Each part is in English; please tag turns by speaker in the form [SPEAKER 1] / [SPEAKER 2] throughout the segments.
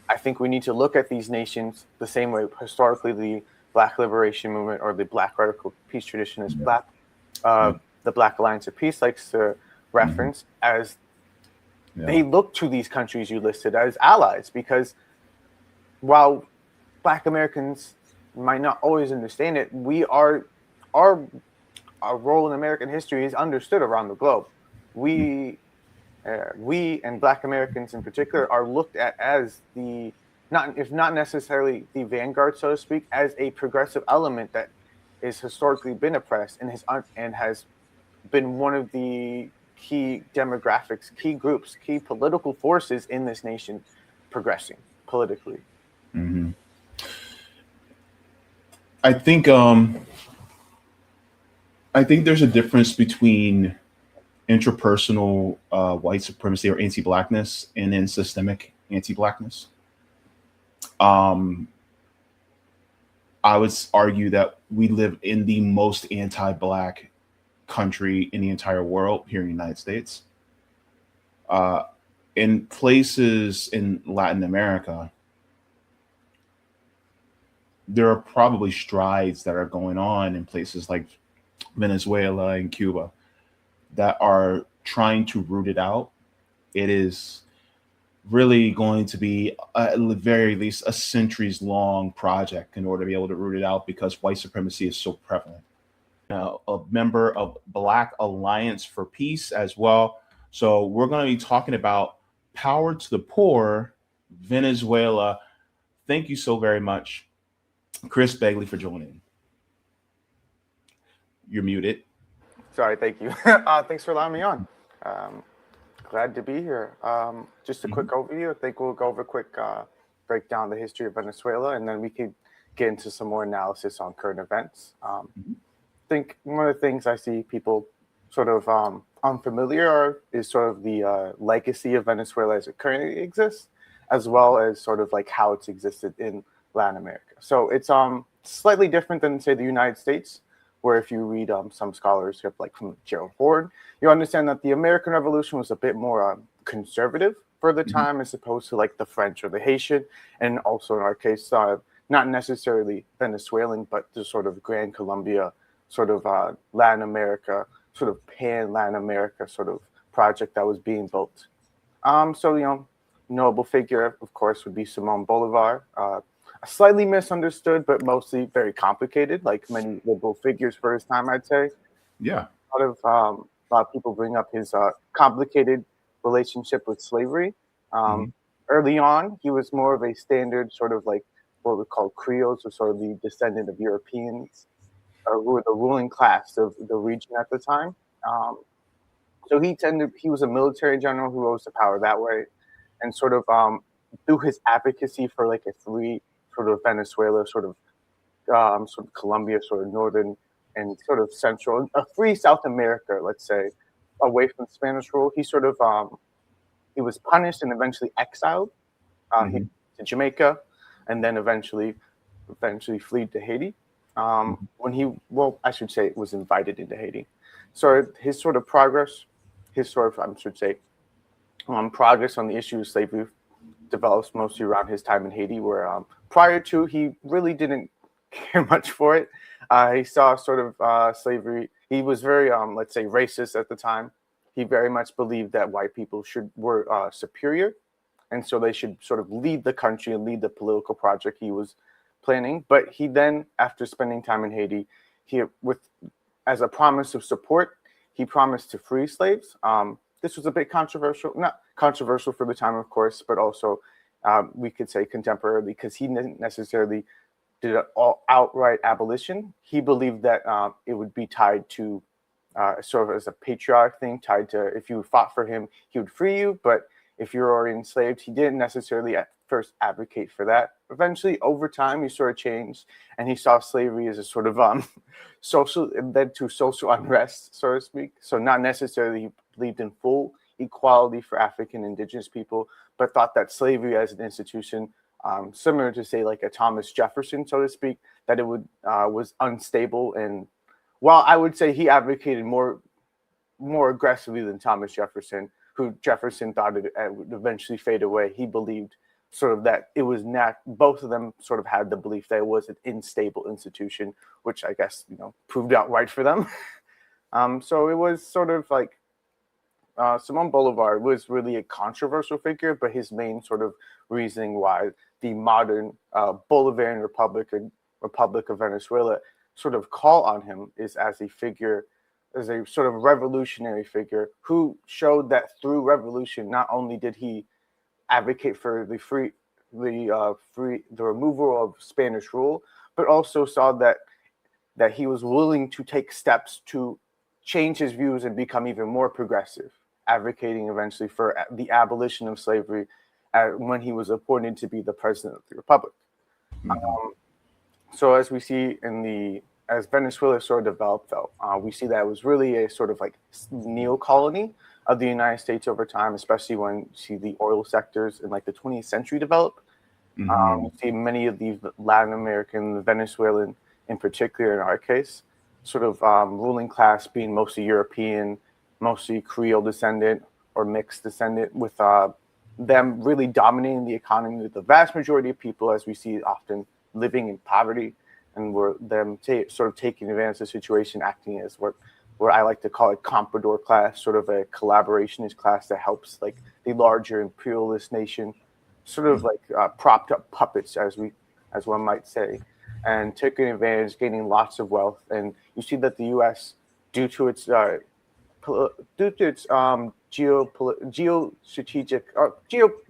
[SPEAKER 1] I think we need to look at these nations the same way historically the Black Liberation Movement or the Black Radical Peace Traditionist, the Black Alliance of Peace likes to reference as they look to these countries you listed as allies, because while Black Americans might not always understand it, our role in American history is understood around the globe. We and Black Americans in particular are looked at as the if not necessarily the vanguard, so to speak, as a progressive element that has historically been oppressed and has been one of the key demographics, key groups, key political forces in this nation progressing politically.
[SPEAKER 2] Mm-hmm. I think there's a difference between interpersonal white supremacy or anti-Blackness and then systemic anti-Blackness. I would argue that we live in the most anti-Black country in the entire world here in the United States. In places in Latin America, there are probably strides that are going on in places like Venezuela and Cuba that are trying to root it out. It is really going to be, at the very least, a centuries-long project in order to be able to root it out, because white supremacy is so prevalent. A member of Black Alliance for Peace as well. So we're going to be talking about Power to the Poor, Venezuela. Thank you so very much, Chris Begley, for joining. You're muted.
[SPEAKER 1] Sorry, thank you. Thanks for allowing me on. Glad to be here. Just a quick overview. I think we'll go over a quick breakdown of the history of Venezuela, and then we can get into some more analysis on current events. I think one of the things I see people sort of unfamiliar is sort of the legacy of Venezuela as it currently exists, as well as sort of like how it's existed in Latin America. So it's slightly different than, say, the United States, where if you read some scholars, like from Gerald Ford, you understand that the American Revolution was a bit more conservative for the time, as opposed to like the French or the Haitian, and also in our case, not necessarily Venezuelan, but the sort of Grand Colombia, sort of Latin America, sort of pan-Latin America sort of project that was being built. So, notable figure, of course, would be Simon Bolivar, slightly misunderstood, but mostly very complicated, like many liberal figures for his time, I'd say.
[SPEAKER 2] Yeah.
[SPEAKER 1] A lot of people bring up his complicated relationship with slavery. Early on, he was more of a standard sort of like what we call Creoles, or sort of the descendant of Europeans, who were the ruling class of the region at the time. So he was a military general who rose to power that way, and sort of through his advocacy for like a free sort of Venezuela, sort of Colombia, sort of northern and sort of central, a free South America, let's say, away from Spanish rule. He sort of he was punished and eventually exiled to Jamaica, and then eventually fled to Haiti. I should say, was invited into Haiti. So his sort of progress, progress on the issue of slavery develops mostly around his time in Haiti, where prior to, he really didn't care much for it. He saw sort of slavery. He was very, let's say, racist at the time. He very much believed that white people were superior, and so they should sort of lead the country and lead the political project he was planning. But he then, after spending time in Haiti, as a promise of support, he promised to free slaves. This was a bit controversial, not controversial for the time, of course, but also we could say contemporarily, because he didn't necessarily did an outright abolition. He believed that it would be tied to sort of as a patriotic thing, tied to if you fought for him, he would free you. But if you were already enslaved, he didn't necessarily at first advocate for that. Eventually, over time, he sort of changed, and he saw slavery as a sort of social, it led to social unrest, so to speak. So not necessarily he believed in full equality for African indigenous people, but thought that slavery as an institution, similar to, say, like a Thomas Jefferson, so to speak, that it was unstable. And while I would say he advocated more aggressively than Thomas Jefferson, who Jefferson thought it would eventually fade away, he believed sort of that it was not, both of them sort of had the belief that it was an unstable institution, which I guess, proved out right for them. So it was sort of like Simon Bolivar was really a controversial figure, but his main sort of reasoning why the modern Bolivarian Republic of Venezuela sort of call on him is as a figure, as a sort of revolutionary figure who showed that through revolution, not only did he advocate for the removal of Spanish rule, but also saw that he was willing to take steps to change his views and become even more progressive, advocating eventually for the abolition of slavery when he was appointed to be the president of the republic. So as we see as Venezuela sort of developed, though, we see that it was really a sort of like neo-colony of the United States over time, especially when you see the oil sectors in like the 20th century develop. You see many of these Latin American, Venezuelan in particular, in our case, sort of ruling class being mostly European, mostly Creole descendant or mixed descendant, with them really dominating the economy, with the vast majority of people, as we see often, living in poverty, and were them sort of taking advantage of the situation, acting as what I like to call a comprador class, sort of a collaborationist class that helps like the larger imperialist nation, sort of like propped up puppets, as one might say, and taking advantage, gaining lots of wealth. And you see that the U.S., due to its geostrategic,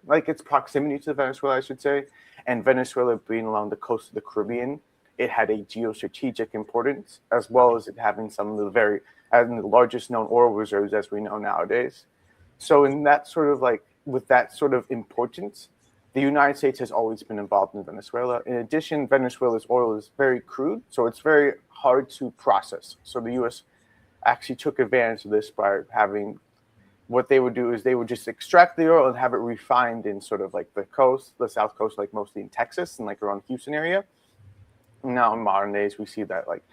[SPEAKER 1] like its proximity to Venezuela, I should say, and Venezuela being along the coast of the Caribbean, it had a geostrategic importance, as well as it having some of the largest known oil reserves as we know nowadays. So in that sort of like, with that sort of importance, the United States has always been involved in Venezuela. In addition, Venezuela's oil is very crude, so it's very hard to process. So the U.S. actually took advantage of this by having, what they would do is they would just extract the oil and have it refined in sort of like the South Coast, like mostly in Texas and like around Houston area. Now in modern days, we see that like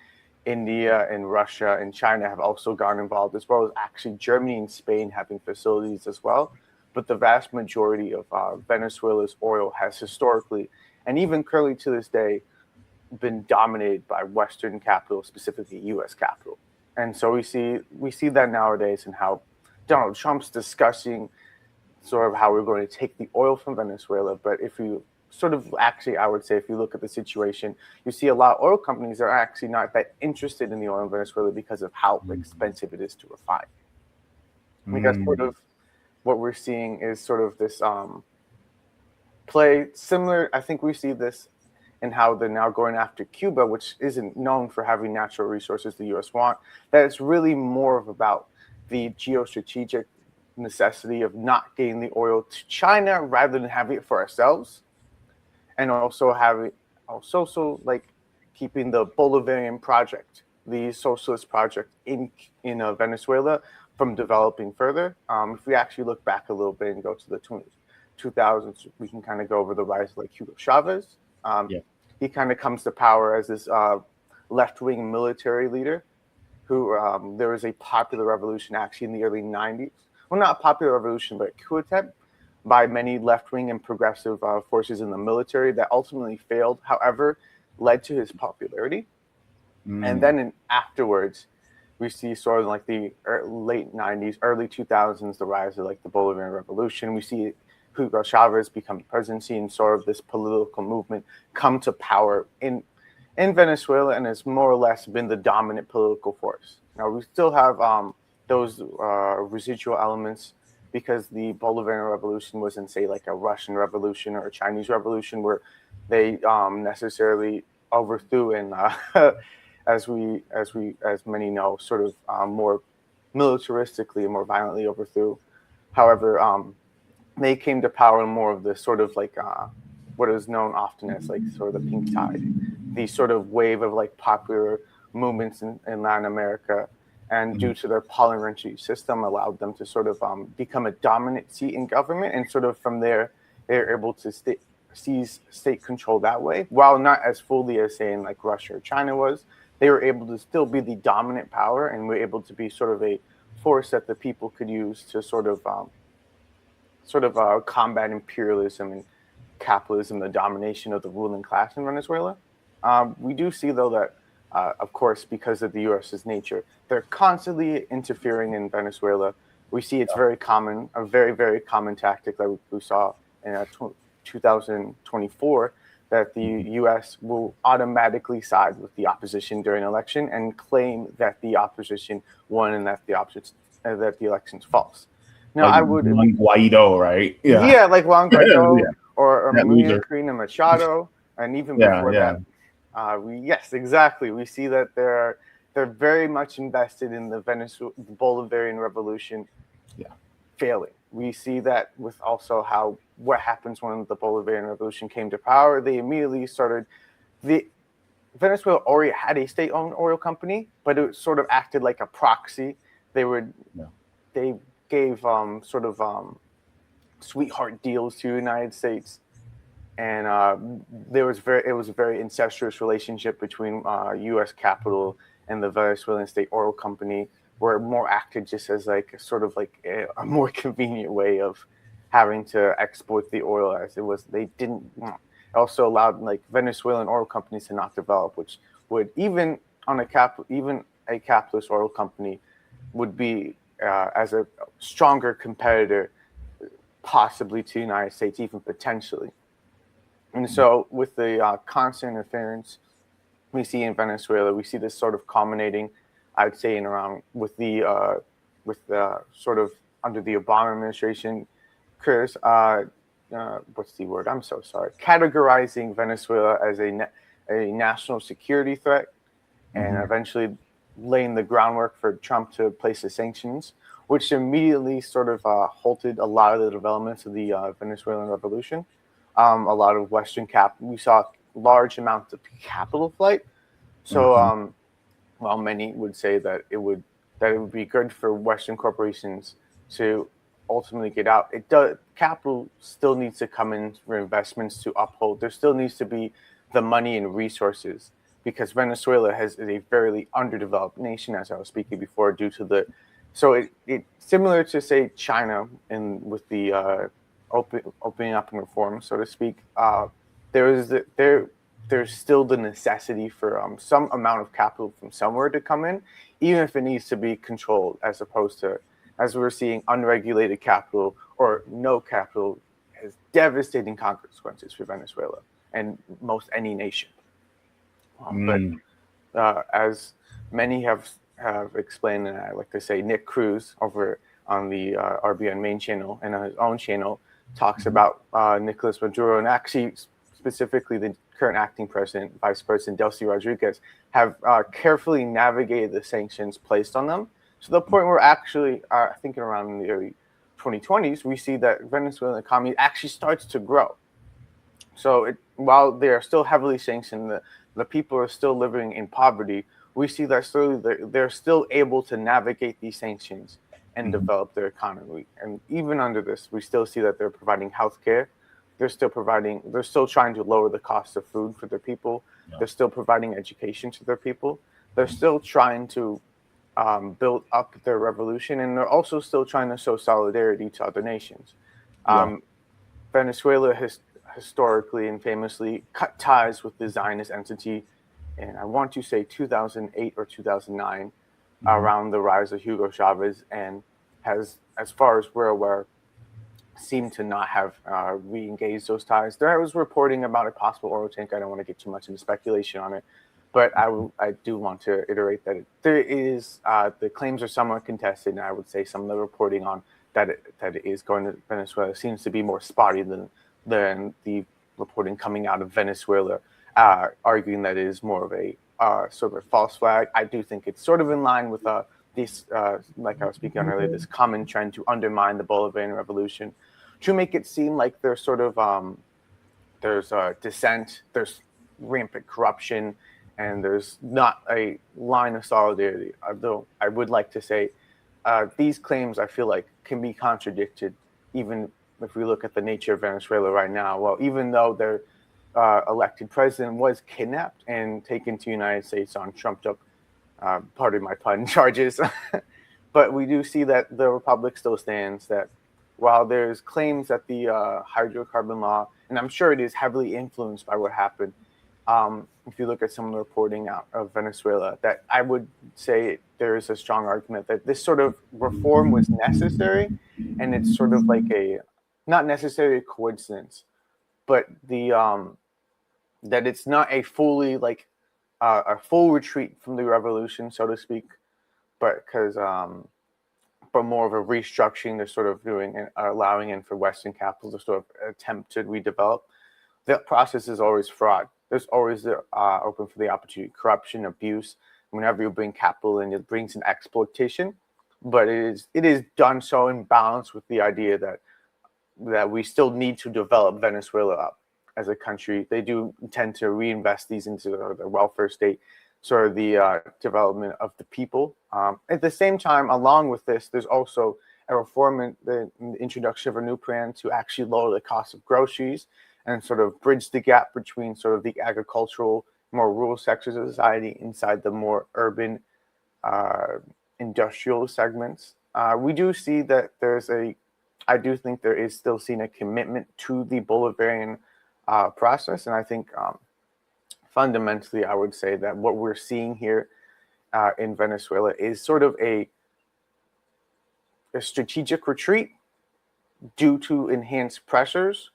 [SPEAKER 1] India and Russia and China have also gotten involved, as well as actually Germany and Spain having facilities as well. But the vast majority of Venezuela's oil has historically, and even currently to this day, been dominated by Western capital, specifically U.S. capital. And so we see that nowadays, and how Donald Trump's discussing sort of how we're going to take the oil from Venezuela. But if you sort of actually, I would say, if you look at the situation, you see a lot of oil companies are actually not that interested in the oil in Venezuela because of how expensive it is to refine. Because sort of what we're seeing is sort of this play similar. I think we see this in how they're now going after Cuba, which isn't known for having natural resources the U.S. want. That it's really more of about the geostrategic necessity of not getting the oil to China rather than having it for ourselves, and also like keeping the Bolivarian project, the socialist project in Venezuela, from developing further. If we actually look back a little bit and go to the 2000s, we can kind of go over the rise of like Hugo Chavez. He kind of comes to power as this left-wing military leader who there was a popular revolution actually in the early 90s. Well, not a popular revolution, but a coup attempt by many left-wing and progressive forces in the military that ultimately failed, however, led to his popularity. And then afterwards, we see sort of like the late 90s, early 2000s, the rise of like the Bolivarian Revolution. We see Hugo Chavez become the presidency, and sort of this political movement come to power in Venezuela, and has more or less been the dominant political force. Now, we still have those residual elements, because the Bolivarian Revolution wasn't, say, like a Russian Revolution or a Chinese Revolution, where they necessarily overthrew and, as many know, sort of more militaristically and more violently overthrew. However, they came to power in more of the sort of like what is known often as like sort of the pink tide, the sort of wave of like popular movements in Latin America, and due to their parliamentary system, allowed them to sort of become a dominant seat in government, and sort of from there they're able to seize state control that way, while not as fully as saying like Russia or China was. They were able to still be the dominant power, and were able to be sort of a force that the people could use to sort of combat imperialism and capitalism, the domination of the ruling class in Venezuela. We do see, though, that, of course, because of the U.S.'s nature, they're constantly interfering in Venezuela. We see it's very common, a very, very common tactic that we saw in 2024, that the U.S. will automatically side with the opposition during an election and claim that the opposition won and that the election's false. Now,
[SPEAKER 2] like
[SPEAKER 1] I would
[SPEAKER 2] Guaido, right?
[SPEAKER 1] yeah, like Juan Guaido or
[SPEAKER 2] That
[SPEAKER 1] Maria
[SPEAKER 2] loser.
[SPEAKER 1] Corina Machado, and even
[SPEAKER 2] Yeah,
[SPEAKER 1] before
[SPEAKER 2] yeah.
[SPEAKER 1] that, yes, exactly. We see that they're very much invested in the Bolivarian Revolution failing. We see that with also what happens when the Bolivarian Revolution came to power. They immediately started Venezuela already had a state-owned oil company, but it sort of acted like a proxy. They gave sweetheart deals to the United States, and it was a very incestuous relationship between U.S. capital and the Venezuelan state oil company, where it more acted just as like sort of like a more convenient way of having to export the oil, as it was they didn't. It also allowed like Venezuelan oil companies to not develop, which would even a capitalist oil company would be as a stronger competitor, possibly to the United States, even potentially. And so with the constant interference we see in Venezuela, we see this sort of culminating, I'd say, in around with the sort of under the Obama administration, Chris, what's the word? I'm so sorry. Categorizing Venezuela as a national security threat, and eventually laying the groundwork for Trump to place the sanctions, which immediately sort of halted a lot of the developments of the Venezuelan revolution. A lot of Western we saw large amounts of capital flight. So while many would say that it would be good for Western corporations to ultimately get out, capital still needs to come in for investments to uphold. There still needs to be the money and resources, because Venezuela is a very underdeveloped nation, as I was speaking before, due to it similar to, say, China, and with the opening up and reform, so to speak. There's still the necessity for some amount of capital from somewhere to come in, even if it needs to be controlled, as opposed to, as we're seeing, unregulated capital or no capital has devastating consequences for Venezuela and most any nation. But as many have explained, and I like to say, Nick Cruz over on the RBN main channel and on his own channel talks about Nicolas Maduro, and actually specifically the current acting president, Vice President Delcy Rodriguez, have carefully navigated the sanctions placed on them, to the point where actually, I think around the early 2020s, we see that Venezuelan economy actually starts to grow. So while they are still heavily sanctioned, the people are still living in poverty, we see that they're still able to navigate these sanctions and develop their economy. And even under this, we still see that they're providing healthcare. They're still trying to lower the cost of food for their people. Yeah. They're still providing education to their people. They're still trying to build up their revolution, and they're also still trying to show solidarity to other nations. Venezuela has historically and famously cut ties with the Zionist entity, and I want to say 2008 or 2009, around the rise of Hugo Chavez, and has, as far as we're aware, seemed to not have re-engaged those ties. There was reporting about a possible oil tank. I don't want to get too much into speculation on it, but I do want to iterate that the claims are somewhat contested, and I would say some of the reporting on that it is going to Venezuela seems to be more spotty than the reporting coming out of Venezuela, arguing that it is more of a sort of a false flag. I do think it's sort of in line with this, like I was speaking on earlier, this common trend to undermine the Bolivarian Revolution, to make it seem like there's sort of there's dissent, there's rampant corruption, and there's not a line of solidarity. Although I would like to say these claims, I feel like, can be contradicted, even if we look at the nature of Venezuela right now. Well, even though their elected president was kidnapped and taken to the United States on trumped up, pardon my pun, charges, but we do see that the republic still stands, that while there's claims that the hydrocarbon law and I'm sure it is heavily influenced by what happened. If you look at some of the reporting out of Venezuela, that I would say there is a strong argument that this sort of reform was necessary, and it's sort of like a not necessarily a coincidence, but the that it's not a fully like a full retreat from the revolution, so to speak, but because but more of a restructuring they're sort of doing and allowing in for Western capital to sort of attempt to redevelop. That process is always fraud. There's always open for the opportunity, corruption, abuse. Whenever you bring capital in, it brings an exploitation, but it is done so in balance with the idea that we still need to develop Venezuela up as a country. They do intend to reinvest these into the welfare state, sort of the development of the people. At the same time, along with this, there's also a reform in the introduction of a new plan to actually lower the cost of groceries and sort of bridge the gap between sort of the agricultural, more rural sectors of society inside the more urban industrial segments. We do see that I do think there is still seen a commitment to the Bolivarian process. And I think fundamentally, I would say that what we're seeing here in Venezuela is sort of a strategic retreat due to enhanced pressures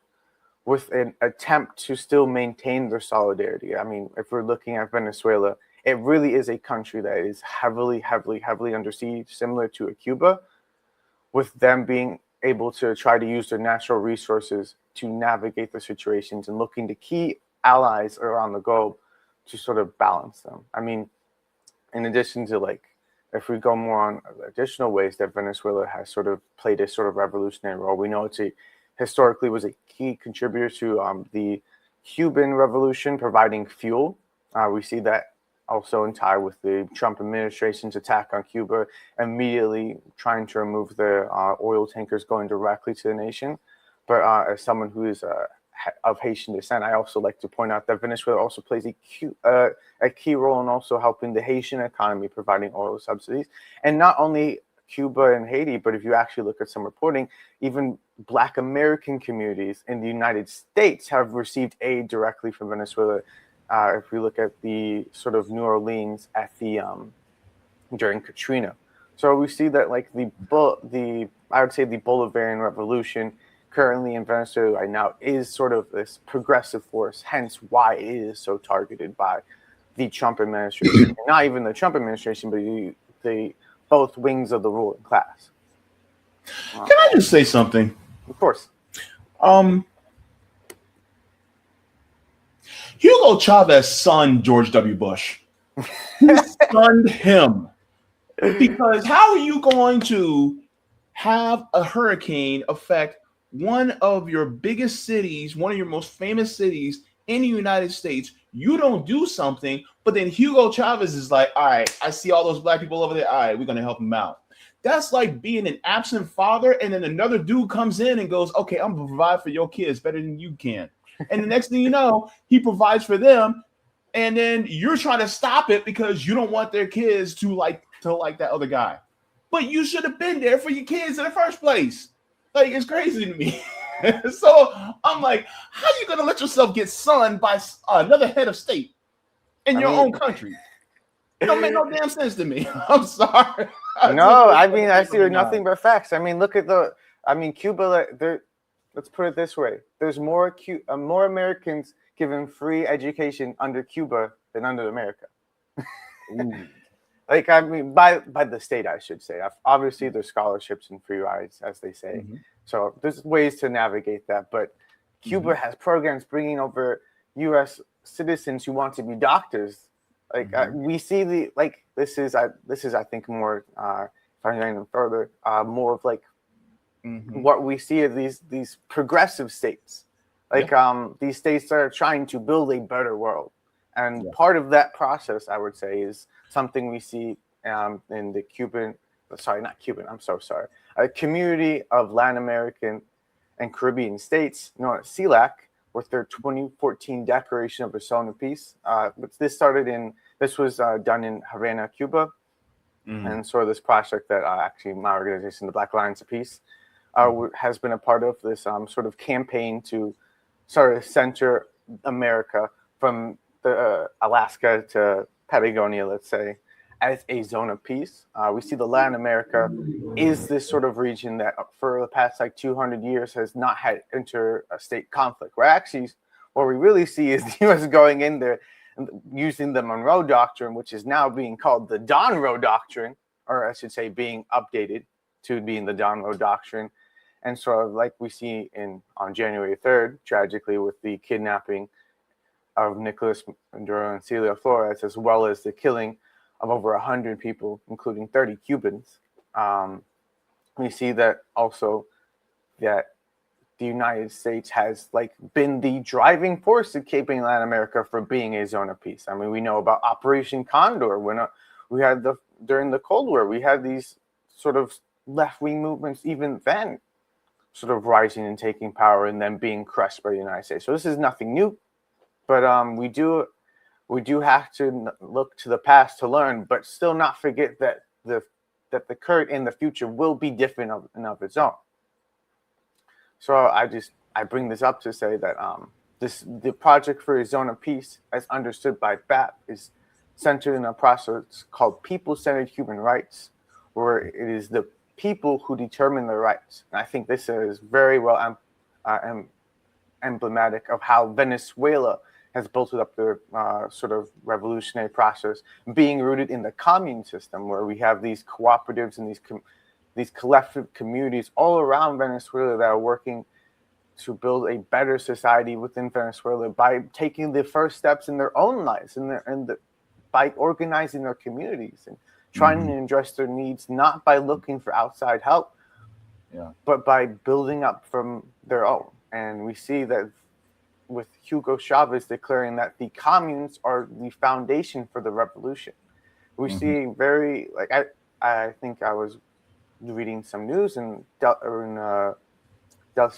[SPEAKER 1] with an attempt to still maintain their solidarity. I mean, if we're looking at Venezuela, it really is a country that is heavily, heavily, heavily under siege, similar to a Cuba, with them being able to try to use their natural resources to navigate the situations and looking to key allies around the globe to sort of balance them. I mean, in addition to like, if we go more on additional ways that Venezuela has sort of played a sort of revolutionary role, we know it's historically was a key contributor to the Cuban Revolution, providing fuel. We see that also in tie with the Trump administration's attack on Cuba, immediately trying to remove the oil tankers going directly to the nation. But as someone who is of Haitian descent, I also like to point out that Venezuela also plays a key role in also helping the Haitian economy, providing oil subsidies. And not only Cuba and Haiti, but if you actually look at some reporting, even Black American communities in the United States have received aid directly from Venezuela. If we look at the sort of New Orleans at the during Katrina, so we see that like I would say the Bolivarian Revolution currently in Venezuela right now is sort of this progressive force. Hence, why it is so targeted by the Trump administration. Not even the Trump administration, but the both wings of the ruling class.
[SPEAKER 2] Can I just say something?
[SPEAKER 1] Of course.
[SPEAKER 2] Hugo Chavez' son, George W. Bush, he stunned him. Because how are you going to have a hurricane affect one of your biggest cities, one of your most famous cities in the United States? You don't do something, but then Hugo Chavez is like, all right, I see all those black people over there. All right, we're going to help them out. That's like being an absent father, and then another dude comes in and goes, okay, I'm going to provide for your kids better than you can. And the next thing you know, he provides for them, and then you're trying to stop it because you don't want their kids to like that other guy. But you should have been there for your kids in the first place. Like, it's crazy to me. So I'm like, how are you going to let yourself get sunned by another head of state in your own country? It don't make no damn sense to me. I'm sorry.
[SPEAKER 1] I see nothing but facts. I mean, look at Cuba. Let's put it this way: there's more Americans given free education under Cuba than under America. Like, I mean, by the state, I should say. Obviously, there's scholarships and free rides, as they say. Mm-hmm. So there's ways to navigate that. But Cuba has programs bringing over U.S. citizens who want to be doctors. Like we see this is I think more if I'm going further more of like what we see of these progressive states, like these states that are trying to build a better world, and part of that process, I would say, is something we see in the a community of Latin American and Caribbean states known as CELAC, with their 2014 Declaration of Persona Peace. This was done in Havana, Cuba, and sort of this project that actually my organization, the Black Alliance of Peace, has been a part of. This sort of campaign to sort of center America from the Alaska to Patagonia, let's say, as a zone of peace. We see the Latin America is this sort of region that for the past like 200 years has not had interstate conflict. Where actually, what we really see is the U.S. going in there and using the Monroe Doctrine, which is now being called the Donroe Doctrine, or I should say being updated to being the Donroe Doctrine. And sort of like we see on January 3rd, tragically, with the kidnapping of Nicolas Maduro and Celia Flores, as well as the killing of over 100 people, including 30 Cubans. We see that also that the United States has like been the driving force in keeping Latin America from being a zone of peace. I mean, we know about Operation Condor when we had during the Cold War, we had these sort of left-wing movements even then sort of rising and taking power and then being crushed by the United States. So this is nothing new, but we do have to look to the past to learn, but still not forget that the current and the future will be different of its own. So I bring this up to say that the project for a zone of peace, as understood by BAP, is centered in a process called people-centered human rights, where it is the people who determine their rights. And I think this is very well emblematic of how Venezuela has built up their sort of revolutionary process, being rooted in the commune system, where we have these cooperatives and these collective communities all around Venezuela that are working to build a better society within Venezuela by taking the first steps in their own lives by organizing their communities and trying to address their needs, not by looking for outside help, but by building up from their own. And we see that with Hugo Chavez declaring that the communes are the foundation for the revolution. We see very, like, I think I was reading some news and Delcy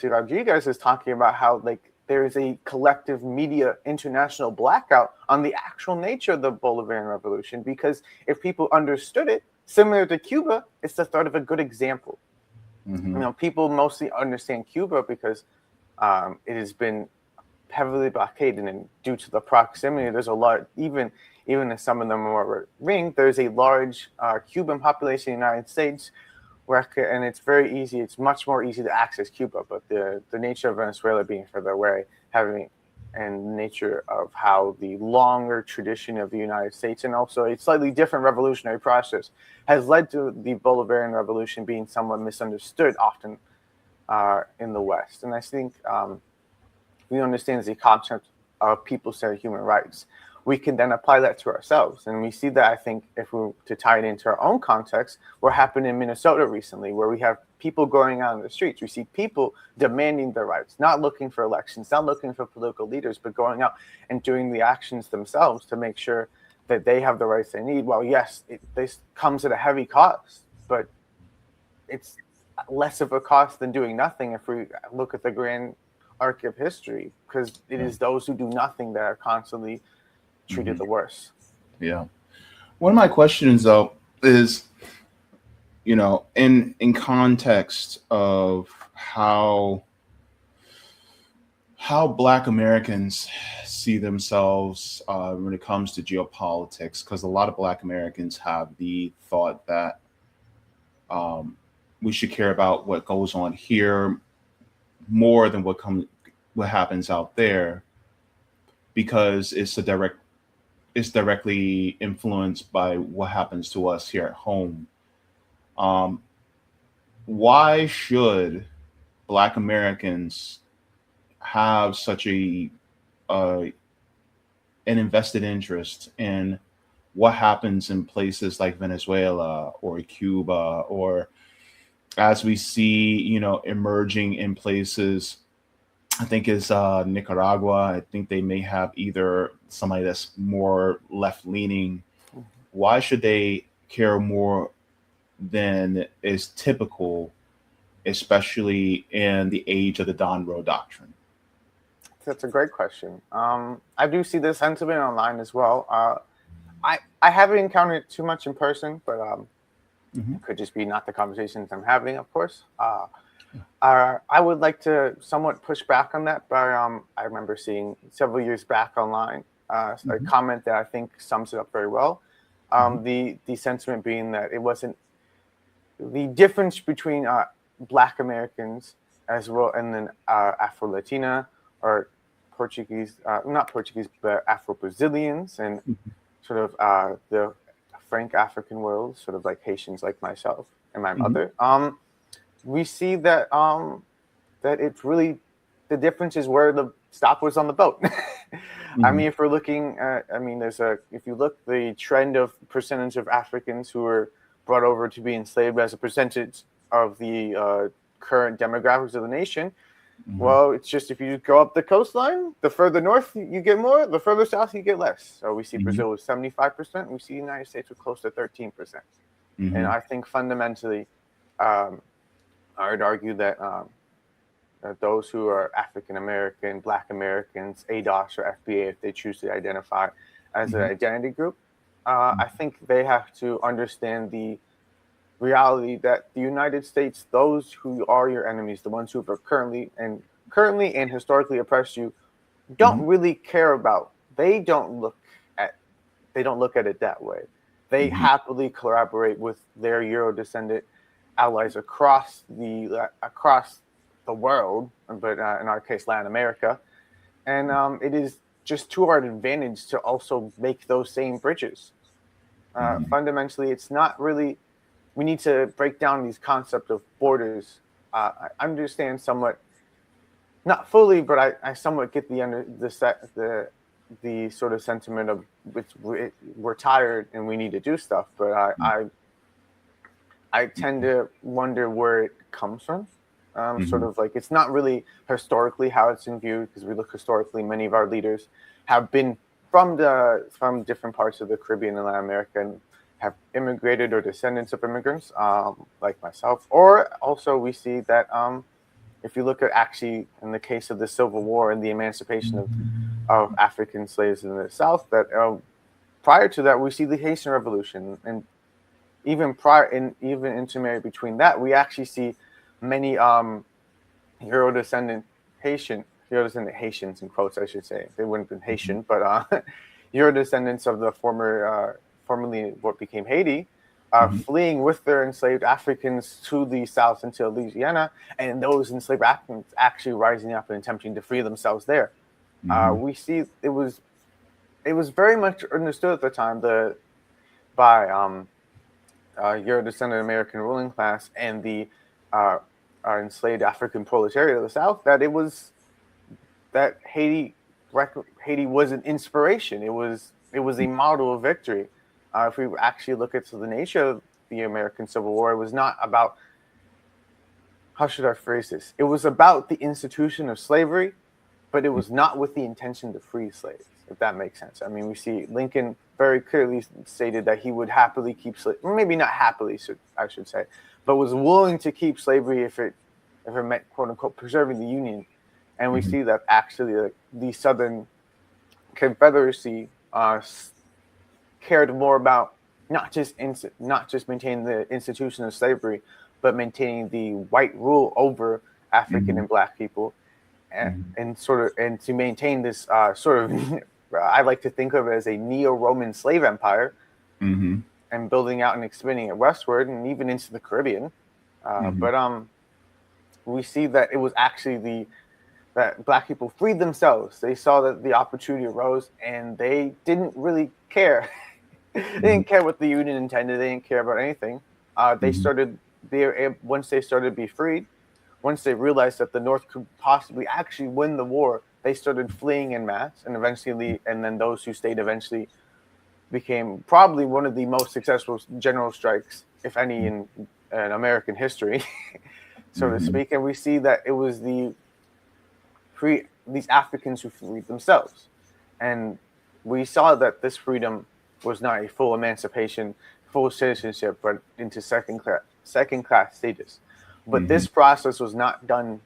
[SPEAKER 1] Rodriguez is talking about how like there is a collective media international blackout on the actual nature of the Bolivarian Revolution, because if people understood it, similar to Cuba, it's the start of a good example. You know, people mostly understand Cuba because it has been heavily blockaded, and due to the proximity, there's a lot, even if some of them are ringed, there's a large Cuban population in the United States, and it's very easy. It's much more easy to access Cuba, but the nature of Venezuela being further away, and the nature of how the longer tradition of the United States and also a slightly different revolutionary process has led to the Bolivarian Revolution being somewhat misunderstood often in the West. And I think we understand the concept of people-centered human rights. We can then apply that to ourselves. And we see that, I think, if we were to tie it into our own context, what happened in Minnesota recently, where we have people going out in the streets. We see people demanding their rights, not looking for elections, not looking for political leaders, but going out and doing the actions themselves to make sure that they have the rights they need. Well, yes, this comes at a heavy cost, but it's less of a cost than doing nothing if we look at the grand arc of history, because it is those who do nothing that are constantly treated the worst.
[SPEAKER 2] Yeah. One of my questions, though, is, you know, in context of how Black Americans see themselves when it comes to geopolitics, because a lot of Black Americans have the thought that we should care about what goes on here more than what happens out there, because it's directly influenced by what happens to us here at home. Why should Black Americans have such an invested interest in what happens in places like Venezuela or Cuba, or as we see, you know, emerging in places, I think is Nicaragua. I think they may have either somebody that's more left-leaning. Why should they care more than is typical, especially in the age of the Donroe Doctrine?
[SPEAKER 1] That's a great question. I do see this sentiment online as well. I haven't encountered it too much in person, but it could just be not the conversations I'm having, of course. I would like to somewhat push back on that, but I remember seeing several years back online a
[SPEAKER 2] Mhm.
[SPEAKER 1] comment that I think sums it up very well.
[SPEAKER 2] Mhm.
[SPEAKER 1] The sentiment being that it wasn't the difference between Black Americans as well, and then Afro Latina or Portuguese, not Portuguese, but Afro Brazilians, and
[SPEAKER 2] Mhm.
[SPEAKER 1] sort of the Frank African world, sort of like Haitians like myself and my
[SPEAKER 2] Mhm.
[SPEAKER 1] mother. We see that that it's really the difference is where the stop was on the boat. I
[SPEAKER 2] Mhm.
[SPEAKER 1] mean, if we're looking at, I mean, if you look the trend of percentage of Africans who were brought over to be enslaved as a percentage of the current demographics of the nation,
[SPEAKER 2] Mhm.
[SPEAKER 1] well, it's just if you go up the coastline, the further north you get more, the further south you get less. So we see
[SPEAKER 2] Mhm.
[SPEAKER 1] Brazil with 75%, we see the United States with close to 13%. And
[SPEAKER 2] Mhm.
[SPEAKER 1] I think fundamentally, um, I would argue that those who are African American, Black Americans, ADOS or FBA, if they choose to identify as an
[SPEAKER 2] Mhm.
[SPEAKER 1] identity group,
[SPEAKER 2] Mhm.
[SPEAKER 1] I think they have to understand the reality that the United States, those who are your enemies, the ones who are currently and historically oppressed you, don't
[SPEAKER 2] Mhm.
[SPEAKER 1] really care about. At they don't look at it that way. They
[SPEAKER 2] Mhm.
[SPEAKER 1] happily collaborate with their Euro descendant allies across the world, but in our case, Latin America. And it is just to our advantage to also make those same bridges.
[SPEAKER 2] Mhm.
[SPEAKER 1] Fundamentally, it's not really. We need to break down these concept of borders. I understand somewhat, not fully, but I somewhat get the under the set the sort of sentiment of we're tired and we need to do stuff. But I tend to wonder where it comes from. Sort
[SPEAKER 2] Mhm.
[SPEAKER 1] of like it's not really historically how it's in view because we look historically, many of our leaders have been from different parts of the Caribbean and Latin America and have immigrated or descendants of immigrants, like myself. Or also we see that if you look at actually in the case of the Civil War and the emancipation of African slaves in the South, that prior to that we see the Haitian Revolution, and even intermarried between that, we actually see many Euro descendant Euro descendant Haitians in quotes, I should say. They wouldn't have been
[SPEAKER 2] Mhm.
[SPEAKER 1] Haitian, but Euro descendants of the formerly what became Haiti,
[SPEAKER 2] Mhm.
[SPEAKER 1] fleeing with their enslaved Africans to the south into Louisiana, and those enslaved Africans actually rising up and attempting to free themselves there.
[SPEAKER 2] Mhm.
[SPEAKER 1] We see it was very much understood at the time by Euro descendant American ruling class and the uh, enslaved African proletariat of the South that that Haiti was an inspiration. It was a model of victory. If we actually look at the nature of the American Civil War, it was not about how should I phrase this? It was about the institution of slavery, but it was not with the intention to free slaves, if that makes sense. I mean, we see Lincoln very clearly stated that he would happily keep slavery, maybe not happily, I should say, but was willing to keep slavery if it meant quote unquote preserving the Union. And we
[SPEAKER 2] Mhm.
[SPEAKER 1] see that actually the Southern Confederacy cared more about not just maintaining the institution of slavery, but maintaining the white rule over African
[SPEAKER 2] Mhm.
[SPEAKER 1] and Black people,
[SPEAKER 2] Mhm.
[SPEAKER 1] and sort of and to maintain this sort of I like to think of it as a neo-Roman slave empire,
[SPEAKER 2] Mhm.
[SPEAKER 1] and building out and expanding it westward and even into the Caribbean.
[SPEAKER 2] Mhm.
[SPEAKER 1] But we see that it was actually the that Black people freed themselves. They saw that the opportunity arose, and they didn't really care. They
[SPEAKER 2] Mhm.
[SPEAKER 1] didn't care what the Union intended. They didn't care about anything. They
[SPEAKER 2] Mhm.
[SPEAKER 1] started. Once they started to be freed, once they realized that the North could possibly actually win the war, they started fleeing in mass, and eventually, and then those who stayed eventually became probably one of the most successful general strikes, if any, in American history, so to
[SPEAKER 2] Mhm.
[SPEAKER 1] speak. And we see that it was these Africans who freed themselves, and we saw that this freedom was not a full emancipation, full citizenship, but into second class status. But
[SPEAKER 2] Mhm.
[SPEAKER 1] this process was not done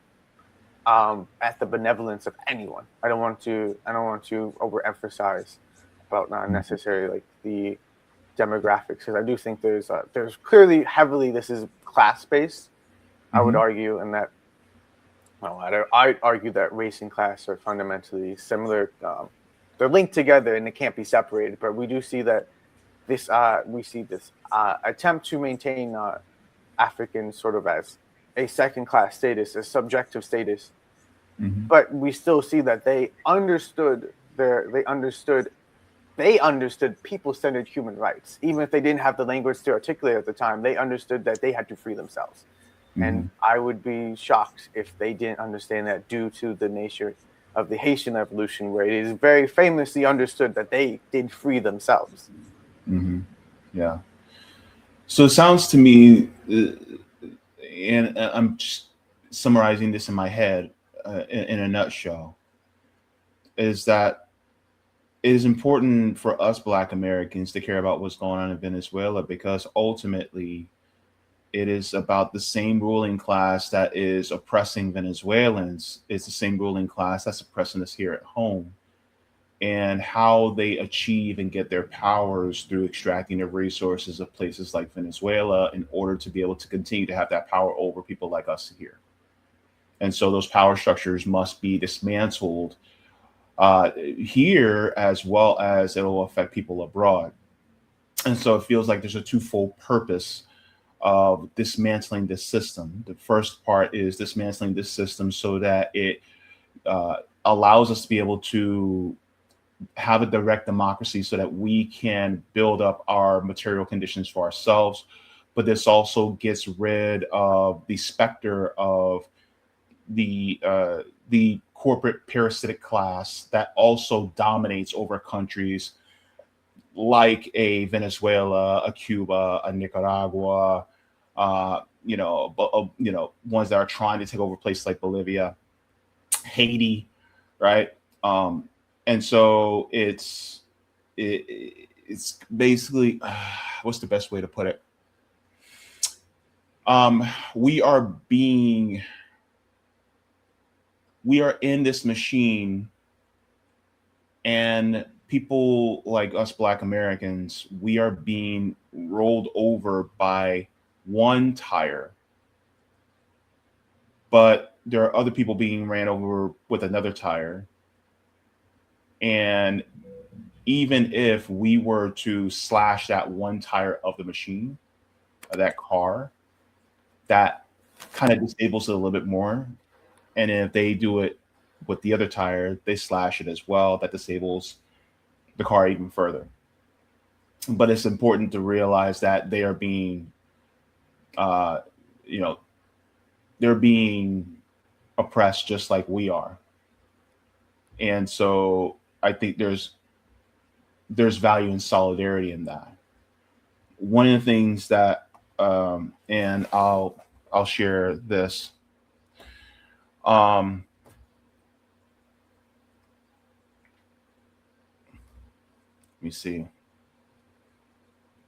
[SPEAKER 1] at the benevolence of anyone. I don't want to overemphasize about not
[SPEAKER 2] Mhm.
[SPEAKER 1] necessarily like the demographics because I do think there's clearly heavily this is class based. I would argue, and that, well, I'd argue that race and class are fundamentally similar. They're linked together and they can't be separated. But we do see that this attempt to maintain Africans sort of as a second-class status, a subjective status. But we still see that they understood people-centered human rights. Even if they didn't have the language to articulate at the time, they understood that they had to free themselves. And I would be shocked if they didn't understand that, due to the nature of the Haitian Revolution, where it is very famously understood that they did free themselves.
[SPEAKER 2] Yeah. So it sounds to me, and I'm just summarizing this in my head in a nutshell, is that it is important for us Black Americans to care about what's going on in Venezuela, because ultimately it is about the same ruling class that is oppressing Venezuelans. It's the same ruling class that's oppressing us here at home. And how they achieve and get their powers through extracting the resources of places like Venezuela in order to be able to continue to have that power over people like us here. And so those power structures must be dismantled here, as well as it will affect people abroad. And so it feels like there's a twofold purpose of dismantling this system. The first part is dismantling this system so that it allows us to be able to have a direct democracy so that we can build up our material conditions for ourselves. But this also gets rid of the specter of the corporate parasitic class that also dominates over countries like a Venezuela, a Cuba, a Nicaragua, ones that are trying to take over places like Bolivia, Haiti, right? And so it's basically, what's the best way to put it? We are in this machine, and people like us Black Americans, we are being rolled over by one tire, but there are other people being ran over with another tire. And even if we were to slash that one tire of the machine, of that car, that kind of disables it a little bit more. And if they do it with the other tire, they slash it as well. That disables the car even further. But it's important to realize that they are being, they're being oppressed just like we are. And so I think there's value in solidarity in that. One of the things that, and I'll share this. Let me see.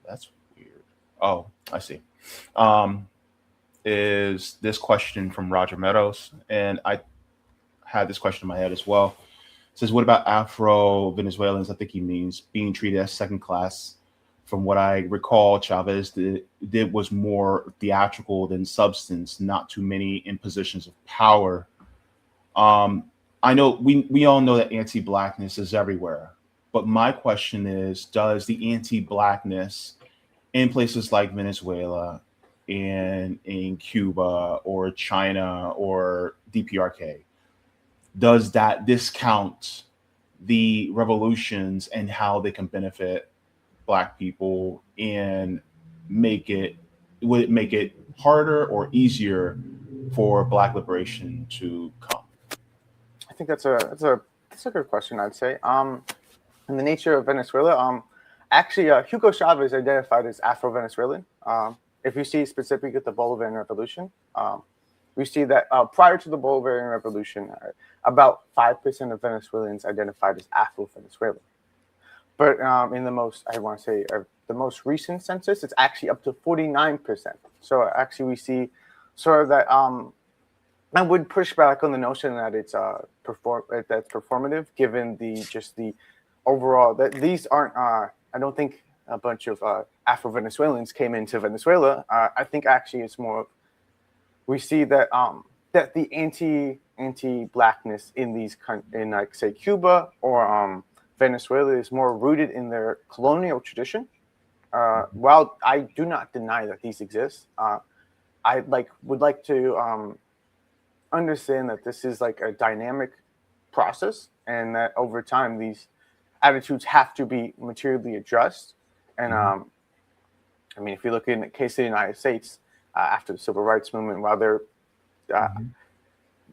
[SPEAKER 2] That's weird. Oh, I see. Is this question from Roger Meadows, and I had this question in my head as well. It says, what about Afro-Venezuelans? I think he means being treated as second class. From what I recall, Chavez did was more theatrical than substance, not too many in positions of power. I know we all know that anti-Blackness is everywhere. But my question is, does the anti-Blackness in places like Venezuela, in Cuba or China or DPRK, does that discount the revolutions and how they can benefit Black people, and would it make it harder or easier for Black liberation to come?
[SPEAKER 1] I think that's a good question, I'd say. In the nature of Venezuela, actually, Hugo Chavez identified as Afro-Venezuelan. If you see specifically at the Bolivarian Revolution, we see that prior to the Bolivarian Revolution, about 5% of Venezuelans identified as Afro-Venezuelan. But in the most recent census, it's actually up to 49%. So actually, we see sort of that. I would push back on the notion that it's that's performative, given the overall that these aren't. I don't think a bunch of Afro-Venezuelans came into Venezuela. I think actually it's more of we see that that the anti-blackness in in like say Cuba or Venezuela is more rooted in their colonial tradition. While I do not deny that these exist, I would like to understand that this is like a dynamic process, and that over time these attitudes have to be materially addressed. And I mean, if you look in the case of the United States after the Civil Rights Movement, while they're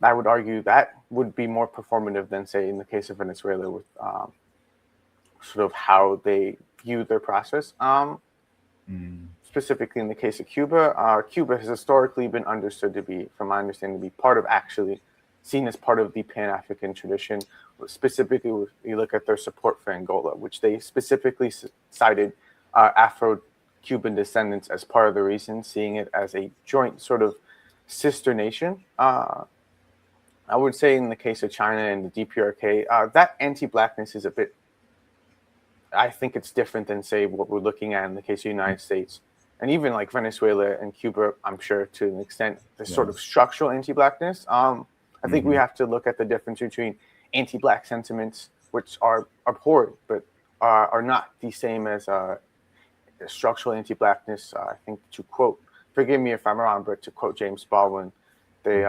[SPEAKER 1] I would argue that would be more performative than, say, in the case of Venezuela with sort of how they view their process. Specifically in the case of Cuba, Cuba has historically been understood to be, from my understanding, to be part of actually seen as part of the Pan-African tradition. Specifically, if you look at their support for Angola, which they specifically cited Afro-Cuban descendants as part of the reason, seeing it as a joint sort of sister nation. I would say in the case of China and the DPRK, that anti-blackness is a bit, I think it's different than, say, what we're looking at in the case of the United States. And even like Venezuela and Cuba, I'm sure to an extent, the sort of structural anti-blackness. I think we have to look at the difference between anti-black sentiments, which are abhorrent, but are not the same as structural anti-blackness. I think, to quote, forgive me if I'm wrong, but to quote James Baldwin, they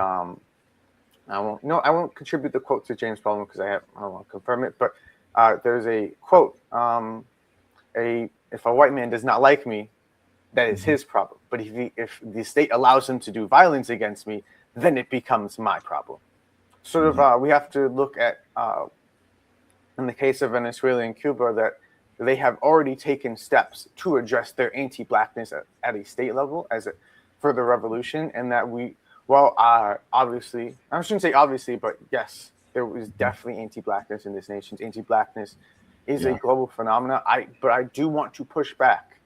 [SPEAKER 1] I won't contribute the quote to James Baldwin because I don't want to confirm it, but there's a quote, if a white man does not like me, that is his problem. But if the state allows him to do violence against me, then it becomes my problem. Sort of, we have to look at, in the case of Venezuela and Cuba, that they have already taken steps to address their anti-blackness at a state level as a further revolution, and that obviously, I shouldn't say obviously, but yes, there was definitely anti-blackness in this nation. Anti-blackness is a global phenomenon. But I do want to push back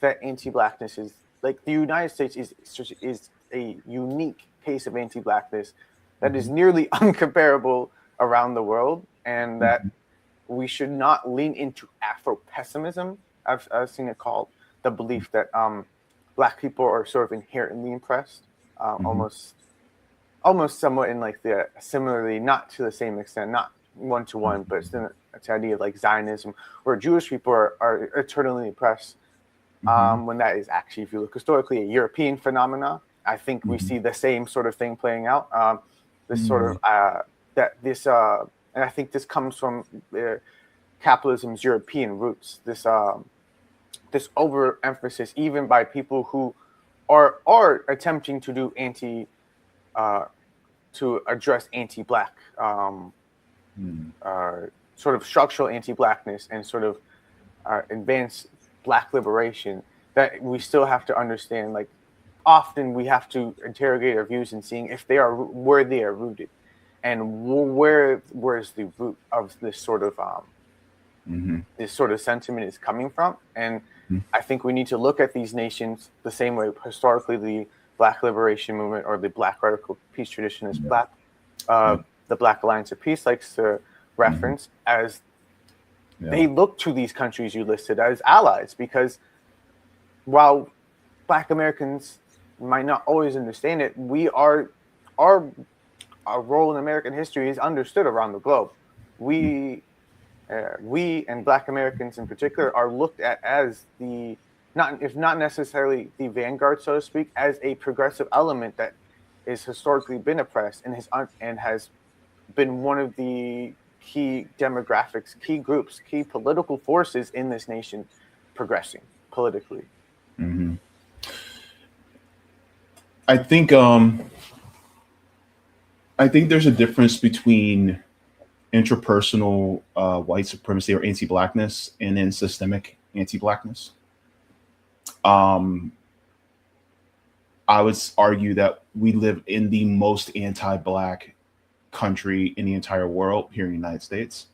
[SPEAKER 1] that anti-blackness is, like, the United States is a unique case of anti-blackness that is nearly uncomparable around the world, and that we should not lean into Afro-pessimism. I've seen it called, the belief that Black people are sort of inherently impressed, almost somewhat in like the similarly, not to the same extent, not one-to-one, but it's the idea of like Zionism, where Jewish people are eternally oppressed, when that is actually, if you look historically, a European phenomena. I think we see the same sort of thing playing out. And I think this comes from capitalism's European roots. This overemphasis, even by people who are attempting to do to address anti-black, sort of structural anti-blackness and sort of advance Black liberation, that we still have to understand, like, often we have to interrogate our views and seeing if they are where they are rooted, and where's the root of this sort of sentiment is coming from. And I think we need to look at these nations the same way historically the Black liberation movement or the Black radical peace tradition is the Black Alliance of Peace likes to reference as they look to these countries you listed as allies, because while Black Americans might not always understand it, our role in American history is understood around the globe. We and Black Americans in particular are looked at as if not necessarily the vanguard, so to speak, as a progressive element that has historically been oppressed and has been one of the key demographics, key groups, key political forces in this nation progressing politically.
[SPEAKER 2] I think there's a difference between interpersonal white supremacy or anti-blackness and then systemic anti-blackness. I would argue that we live in the most anti-black country in the entire world here in the United States.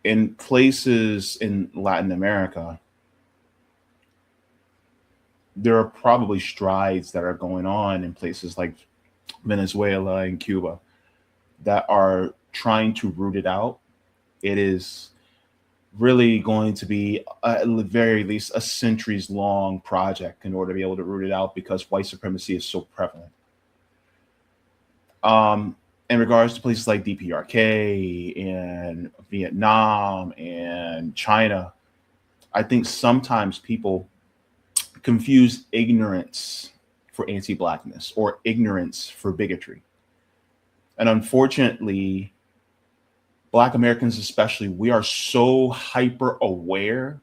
[SPEAKER 2] In places in Latin America, there are probably strides that are going on in places like Venezuela and Cuba that are trying to root it out. It is really going to be, at the very least, a centuries long project in order to be able to root it out because white supremacy is so prevalent. In regards to places like DPRK and Vietnam and China, I think sometimes people confuse ignorance for anti-blackness or ignorance for bigotry. And unfortunately, Black Americans especially, we are so hyper aware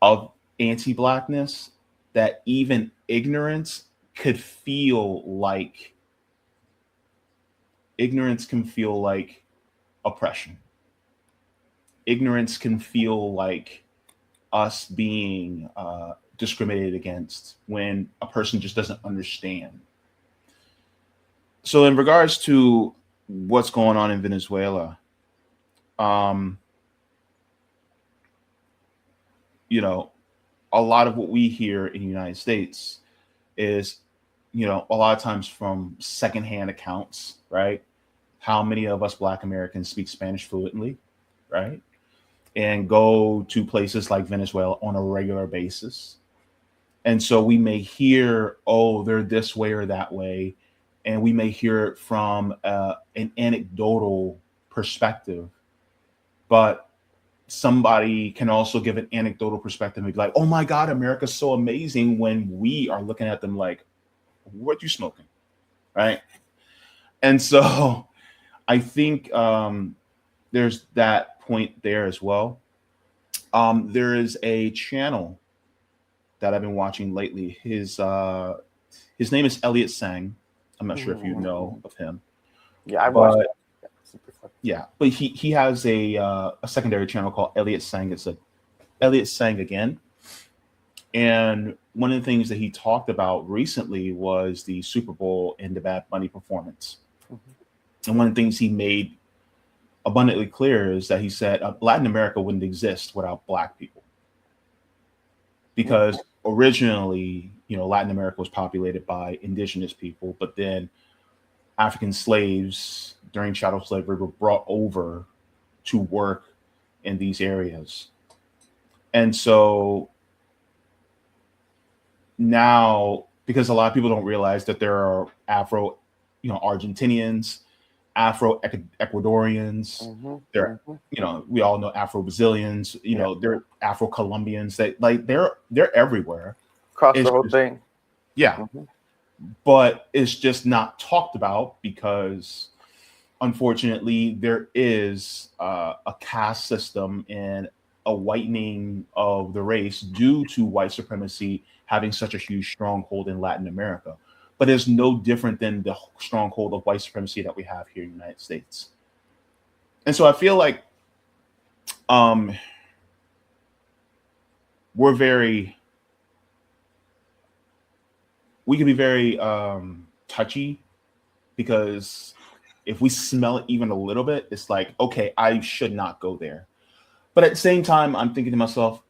[SPEAKER 2] of anti-blackness that even ignorance could feel like can feel like oppression. Ignorance can feel like us being discriminated against when a person just doesn't understand. So in regards to what's going on in Venezuela, you know, a lot of what we hear in the United States is, a lot of times from secondhand accounts, right? How many of us Black Americans speak Spanish fluently, right? And go to places like Venezuela on a regular basis. And so we may hear, oh, they're this way or that way. And we may hear it from an anecdotal perspective. But somebody can also give an anecdotal perspective and be like, oh my God, America's so amazing, when we are looking at them like, what you smoking? Right. And so I think there's that point there as well. There is a channel that I've been watching lately. His name is Elliot Sang. I'm not sure if you know of him.
[SPEAKER 1] Yeah, I've watched it.
[SPEAKER 2] Yeah, but he has a secondary channel called Elliot Sang. It's a Elliot Sang again. And one of the things that he talked about recently was the Super Bowl and the Bad Bunny performance. Mm-hmm. And one of the things he made abundantly clear is that he said Latin America wouldn't exist without Black people. Because originally, Latin America was populated by indigenous people, but then African slaves during chattel slavery were brought over to work in these areas. And so now, because a lot of people don't realize that there are Afro, Argentinians, Afro Ecuadorians, there, we all know Afro Brazilians, they're Afro Colombians, they're everywhere.
[SPEAKER 1] Across the whole thing.
[SPEAKER 2] Yeah. But it's just not talked about because, unfortunately, there is a caste system and a whitening of the race due to white supremacy having such a huge stronghold in Latin America. But it's no different than the stronghold of white supremacy that we have here in the United States. And so I feel like we can be very touchy, because if we smell it even a little bit, it's like, okay, I should not go there. But at the same time, I'm thinking to myself,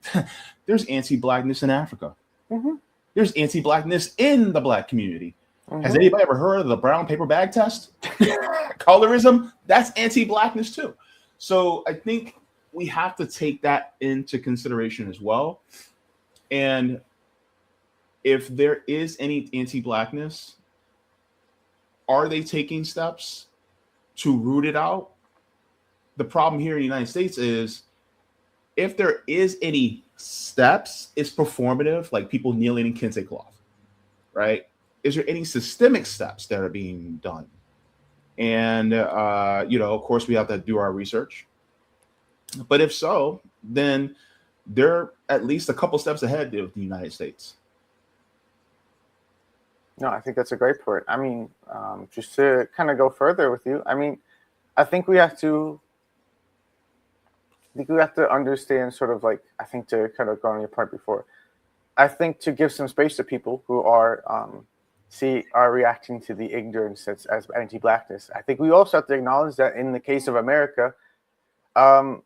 [SPEAKER 2] there's anti-Blackness in Africa. Mm-hmm. There's anti-Blackness in the Black community. Mm-hmm. Has anybody ever heard of the brown paper bag test? Colorism, that's anti-Blackness too. So I think we have to take that into consideration as well. And if there is any anti-Blackness, are they taking steps to root it out? The problem here in the United States is, if there is any steps, it's performative, like people kneeling in kente cloth, right? Is there any systemic steps that are being done? And, of course, we have to do our research. But if so, then they're at least a couple steps ahead of the United States.
[SPEAKER 1] No, I think that's a great point. I mean, just to kind of go further with you, I mean, I think we have to understand sort of like, I think to kind of go on your point before, I think to give some space to people who are reacting to the ignorance as anti-Blackness. I think we also have to acknowledge that in the case of America, that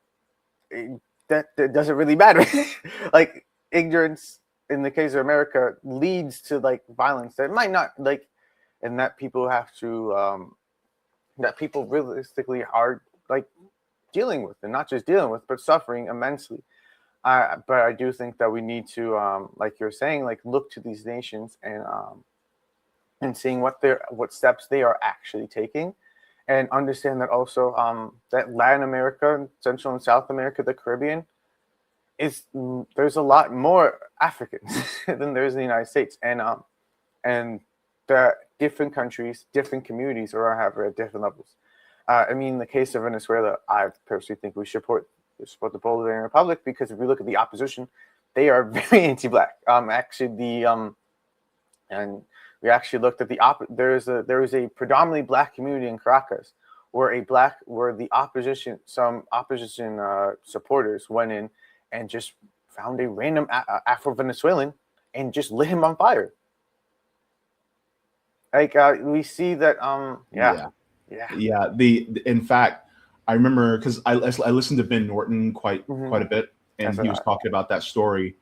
[SPEAKER 1] doesn't really matter. Like, ignorance in the case of America leads to like violence that might not, like, and that people have to that people realistically are like dealing with, and not just dealing with, but suffering immensely. But I do think that we need to, like you're saying, like look to these nations and seeing what steps they are actually taking, and understand that also that Latin America, Central and South America, the Caribbean, there's a lot more Africans than there is in the United States, and the different countries, different communities are at different levels. I mean, in the case of Venezuela, I personally think we support the Bolivarian Republic, because if we look at the opposition, they are very anti-black. And we actually looked at there is a predominantly black community in Caracas, where some opposition supporters went in and just found a random Afro-Venezuelan and just lit him on fire. Like we see that
[SPEAKER 2] Yeah. In fact, I remember, because I listened to Ben Norton quite a bit, and he was talking about that story.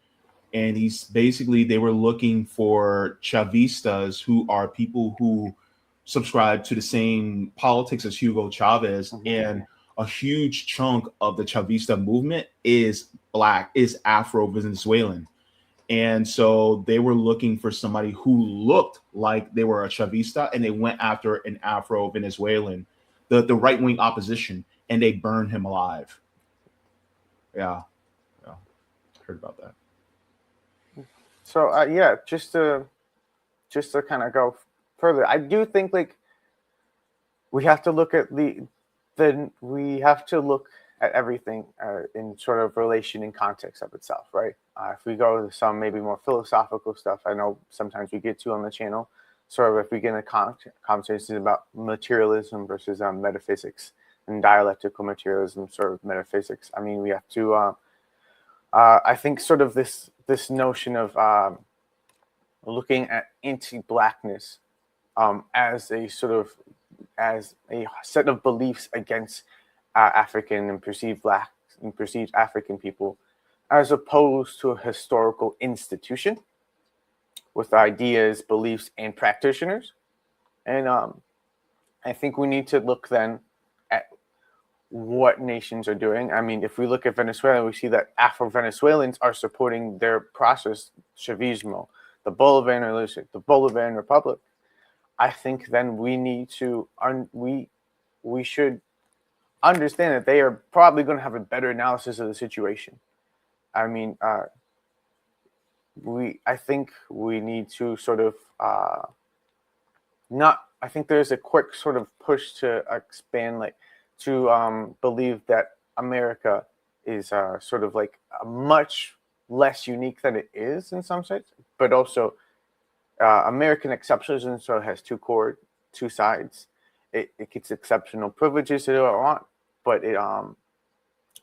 [SPEAKER 2] And they were looking for Chavistas, who are people who subscribe to the same politics as Hugo Chavez, and a huge chunk of the Chavista movement is Afro-Venezuelan. And so they were looking for somebody who looked like they were a Chavista, and they went after an Afro-Venezuelan, the right-wing opposition, and they burned him alive. Yeah. Heard about that.
[SPEAKER 1] So just to kind of go further, I do think like we have to look at everything in sort of relation and context of itself, right? If we go to some maybe more philosophical stuff, I know sometimes we get to on the channel, sort of if we get into conversations about materialism versus metaphysics, and dialectical materialism, sort of metaphysics. I mean, we have to. I think sort of this notion of looking at anti-blackness as a set of beliefs against African and perceived black and perceived African people, as opposed to a historical institution with ideas, beliefs, and practitioners. And I think we need to look then at what nations are doing. I mean, if we look at Venezuela, we see that Afro-Venezuelans are supporting their process, Chavismo, the Bolivarian Republic. I think then we need to we should understand that they are probably going to have a better analysis of the situation. I mean, I think we need to sort of I think there's a quick sort of push to expand, like to believe that America is sort of like much less unique than it is in some sense, but also American exceptionalism sort of has two sides. It gets exceptional privileges it don't want, but it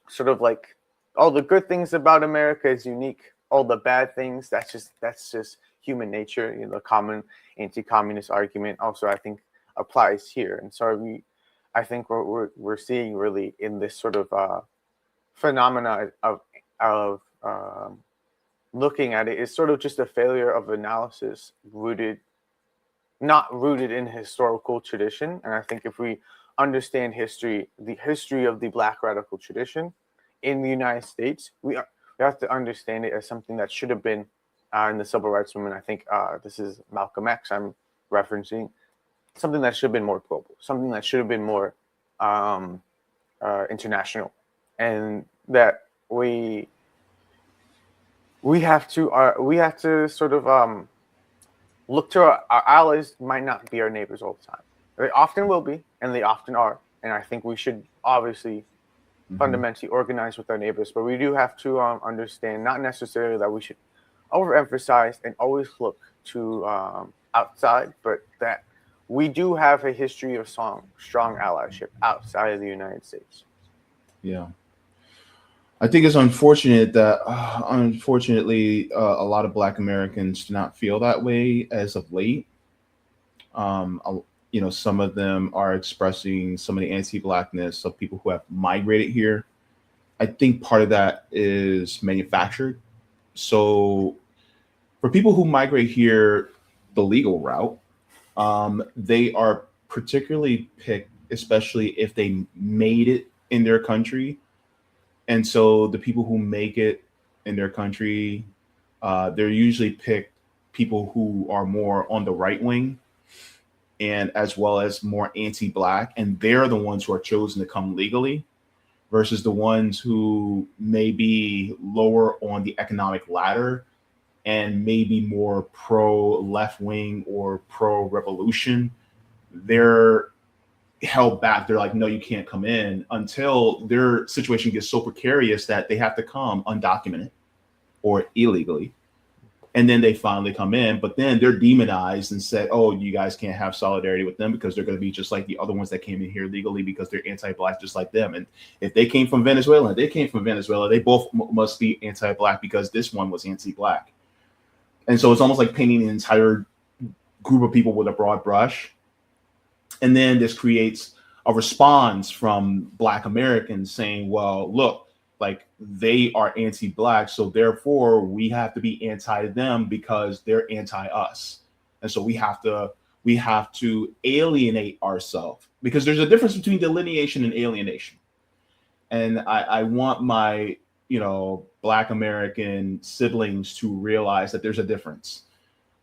[SPEAKER 1] sort of like all the good things about America is unique. All the bad things, that's just human nature. You know, the common anti-communist argument also I think applies here. And so I think what we're seeing really in this sort of phenomena of looking at it is sort of just a failure of analysis not rooted in historical tradition. And I think if we understand the history of the Black radical tradition in the United States, we have to understand it as something that should have been in the civil rights movement. I think this is Malcolm X I'm referencing, something that should have been more global, something that should have been more international, and that we have to sort of look to our allies. Might not be our neighbors all the time. They often will be, and they often are. And I think we should obviously fundamentally organize with our neighbors, but we do have to understand not necessarily that we should overemphasize and always look to outside, but that we do have a history of strong allyship outside of the United States.
[SPEAKER 2] Yeah. I think it's unfortunate that, unfortunately, a lot of Black Americans do not feel that way as of late. Some of them are expressing some of the anti-Blackness of people who have migrated here. I think part of that is manufactured. So for people who migrate here the legal route, they are particularly picked, especially if they made it in their country. And so the people who make it in their country, they're usually picked people who are more on the right wing and as well as more anti-black. And they're the ones who are chosen to come legally versus the ones who may be lower on the economic ladder and maybe more pro left wing or pro revolution. They're held back. They're like, no, you can't come in until their situation gets so precarious that they have to come undocumented or illegally. And then they finally come in, but then they're demonized and said, oh, you guys can't have solidarity with them because they're going to be just like the other ones that came in here legally because they're anti-black just like them. And if they came from Venezuela, they both must be anti-black because this one was anti-black. And so it's almost like painting an entire group of people with a broad brush. And then this creates a response from Black Americans saying, well, look, like they are anti-black, so therefore we have to be anti them because they're anti us. And so we have to alienate ourselves because there's a difference between delineation and alienation. And I want my, Black American siblings to realize that there's a difference.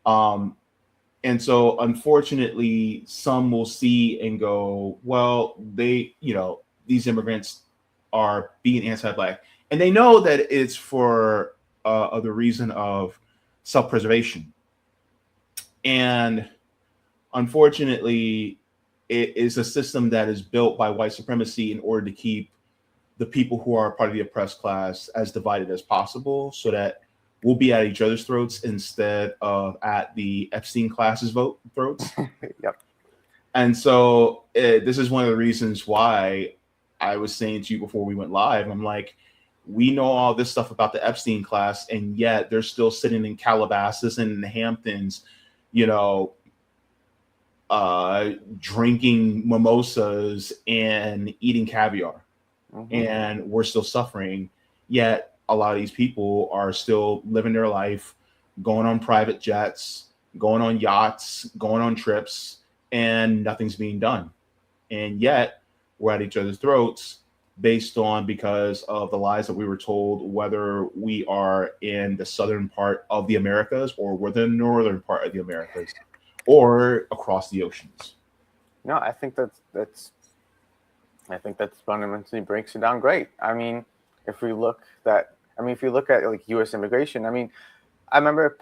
[SPEAKER 2] And so unfortunately, some will see and go, well, these immigrants are being anti-black. And they know that it's for the reason of self-preservation. And unfortunately, it is a system that is built by white supremacy in order to keep the people who are part of the oppressed class as divided as possible so that we'll be at each other's throats instead of at the Epstein class's throats.
[SPEAKER 1] Yep.
[SPEAKER 2] And so this is one of the reasons why I was saying to you before we went live, I'm like, we know all this stuff about the Epstein class, and yet they're still sitting in Calabasas and in the Hamptons, drinking mimosas and eating caviar. Mm-hmm. And we're still suffering. Yet a lot of these people are still living their life, going on private jets, going on yachts, going on trips, and nothing's being done. And yet we're at each other's throats because of the lies that we were told, whether we are in the southern part of the Americas or we're the northern part of the Americas or across the oceans.
[SPEAKER 1] No, I think that's fundamentally breaks it down great. I mean, if you look at like U.S. immigration, I mean, I remember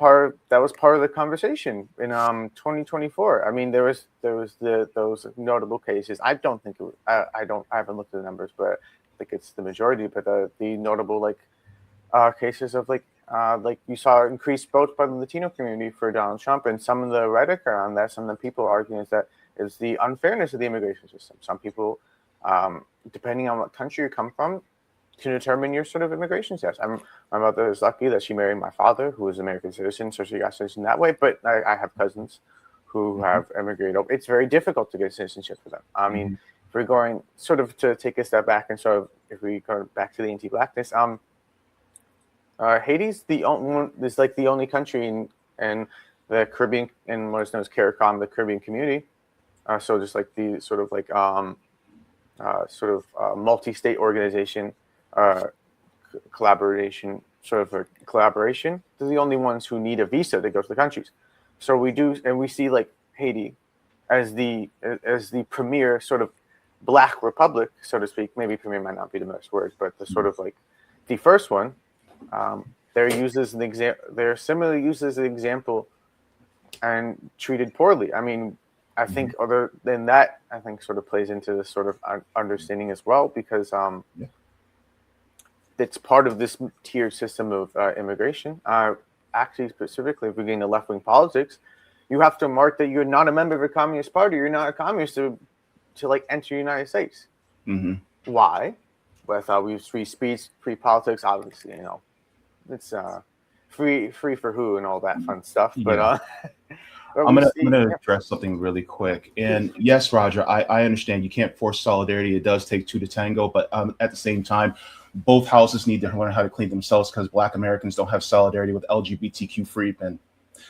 [SPEAKER 1] that was part of the conversation in 2024. I mean, there was those notable cases. I don't think it was, I haven't looked at the numbers, but I think it's the majority. But the notable cases of like you saw increased votes by the Latino community for Donald Trump, and some of the rhetoric around that, some of the people arguing is the unfairness of the immigration system. Some people, depending on what country you come from, to determine your sort of immigration status. My mother is lucky that she married my father, who is an American citizen, so she got citizenship that way. But I have cousins who have immigrated. It's very difficult to get citizenship for them. I mean, if we're going sort of to take a step back and sort of if we go back to the anti-blackness, Haiti's the only country in the Caribbean in what is known as CARICOM, the Caribbean community. So just like the sort of multi-state organization. Collaboration. They're the only ones who need a visa to go to the countries. So we see like Haiti as the premier sort of Black republic, so to speak. Maybe premier might not be the best word, but the sort of like the first one. They're similarly used as an example and treated poorly. I mean, I think other than that, I think sort of plays into this sort of understanding as well because it's part of this tiered system of immigration. Actually, specifically, if we get into left-wing politics, you have to mark that you're not a member of a communist party. You're not a communist to like enter the United States. Mm-hmm. Why? With free speech, free politics, obviously, it's free for who and all that fun stuff.
[SPEAKER 2] Yeah. But I'm gonna address something really quick. And yes, Roger, I understand you can't force solidarity. It does take two to tango, but at the same time, both houses need to learn how to clean themselves because Black Americans don't have solidarity with LGBTQ freedmen.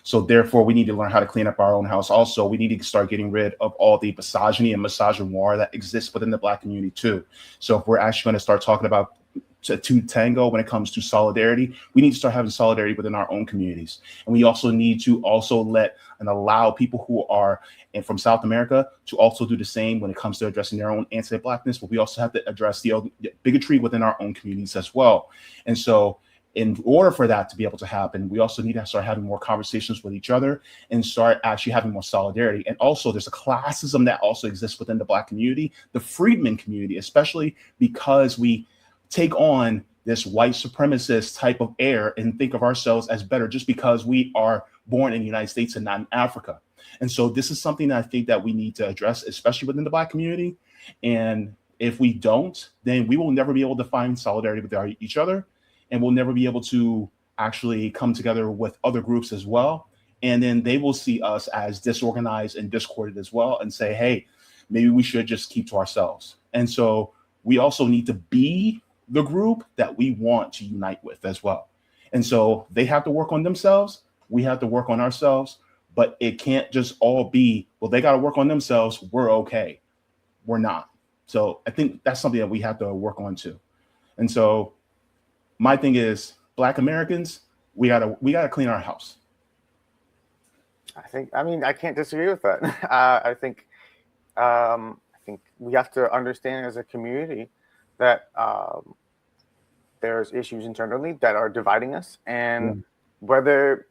[SPEAKER 2] So therefore, we need to learn how to clean up our own house. Also, we need to start getting rid of all the misogyny and misogynoir that exists within the Black community too. So if we're actually going to start talking about to tango when it comes to solidarity, we need to start having solidarity within our own communities. And we also need to also let and allow people who are from South America to also do the same when it comes to addressing their own anti-Blackness, but we also have to address the bigotry within our own communities as well. And so in order for that to be able to happen, we also need to start having more conversations with each other and start actually having more solidarity. And also there's a classism that also exists within the Black community, the freedmen community, especially because we take on this white supremacist type of air and think of ourselves as better just because we are born in the United States and not in Africa. And so this is something that I think that we need to address, especially within the Black community. And if we don't, then we will never be able to find solidarity with each other, and we'll never be able to actually come together with other groups as well. And then they will see us as disorganized and discorded as well and say, hey, maybe we should just keep to ourselves. And so we also need to be the group that we want to unite with as well. And so they have to work on themselves. We have to work on ourselves, but it can't just all be, well, they got to work on themselves. We're okay. We're not. So I think that's something that we have to work on too. And so my thing is, Black Americans, we gotta clean our house.
[SPEAKER 1] I mean, I can't disagree with that. I think we have to understand as a community that there's issues internally that are dividing us, and whether,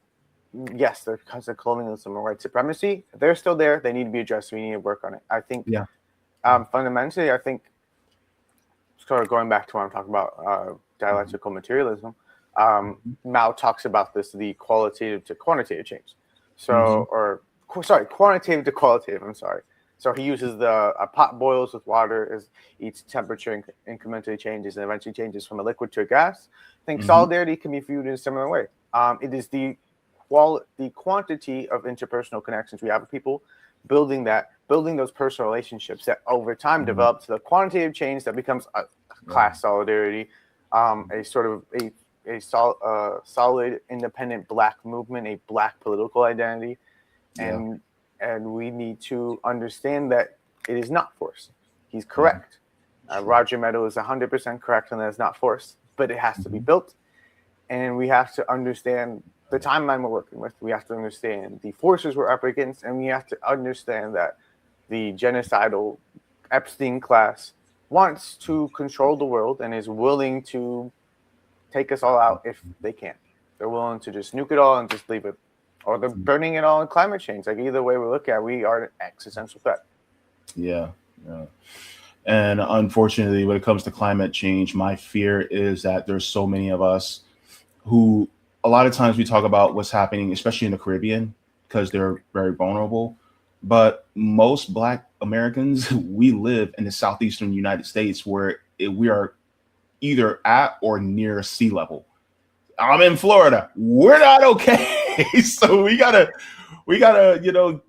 [SPEAKER 1] yes, because of colonialism or white supremacy, they're still there. They need to be addressed. We need to work on it. I think, fundamentally, I think, sort of going back to what I'm talking about, dialectical materialism, Mao talks about this, the qualitative to quantitative change. So, quantitative to qualitative, I'm sorry. So he uses a pot boils with water as each temperature incrementally changes and eventually changes from a liquid to a gas. I think solidarity can be viewed in a similar way. It is the quantity of interpersonal connections we have with people, building those personal relationships that over time develops the quantitative change that becomes a class solidarity, a sort of a solid, independent Black movement, a Black political identity, and we need to understand that it is not force. He's correct. Roger Meadow is 100% correct, and that it's not force, but it has to be built, and we have to understand the timeline we're working with. We have to understand the forces we're up against, and we have to understand that the genocidal Epstein class wants to control the world and is willing to take us all out if they can. They're willing to just nuke it all and just leave it. Or they're burning it all in climate change. Like either way we look at it, we are an existential threat.
[SPEAKER 2] Yeah. And unfortunately, when it comes to climate change, my fear is that there's so many of us who a lot of times we talk about what's happening, especially in the Caribbean, because they're very vulnerable. But most Black Americans, we live in the southeastern United States where we are either at or near sea level. I'm in Florida. We're not okay. So we gotta,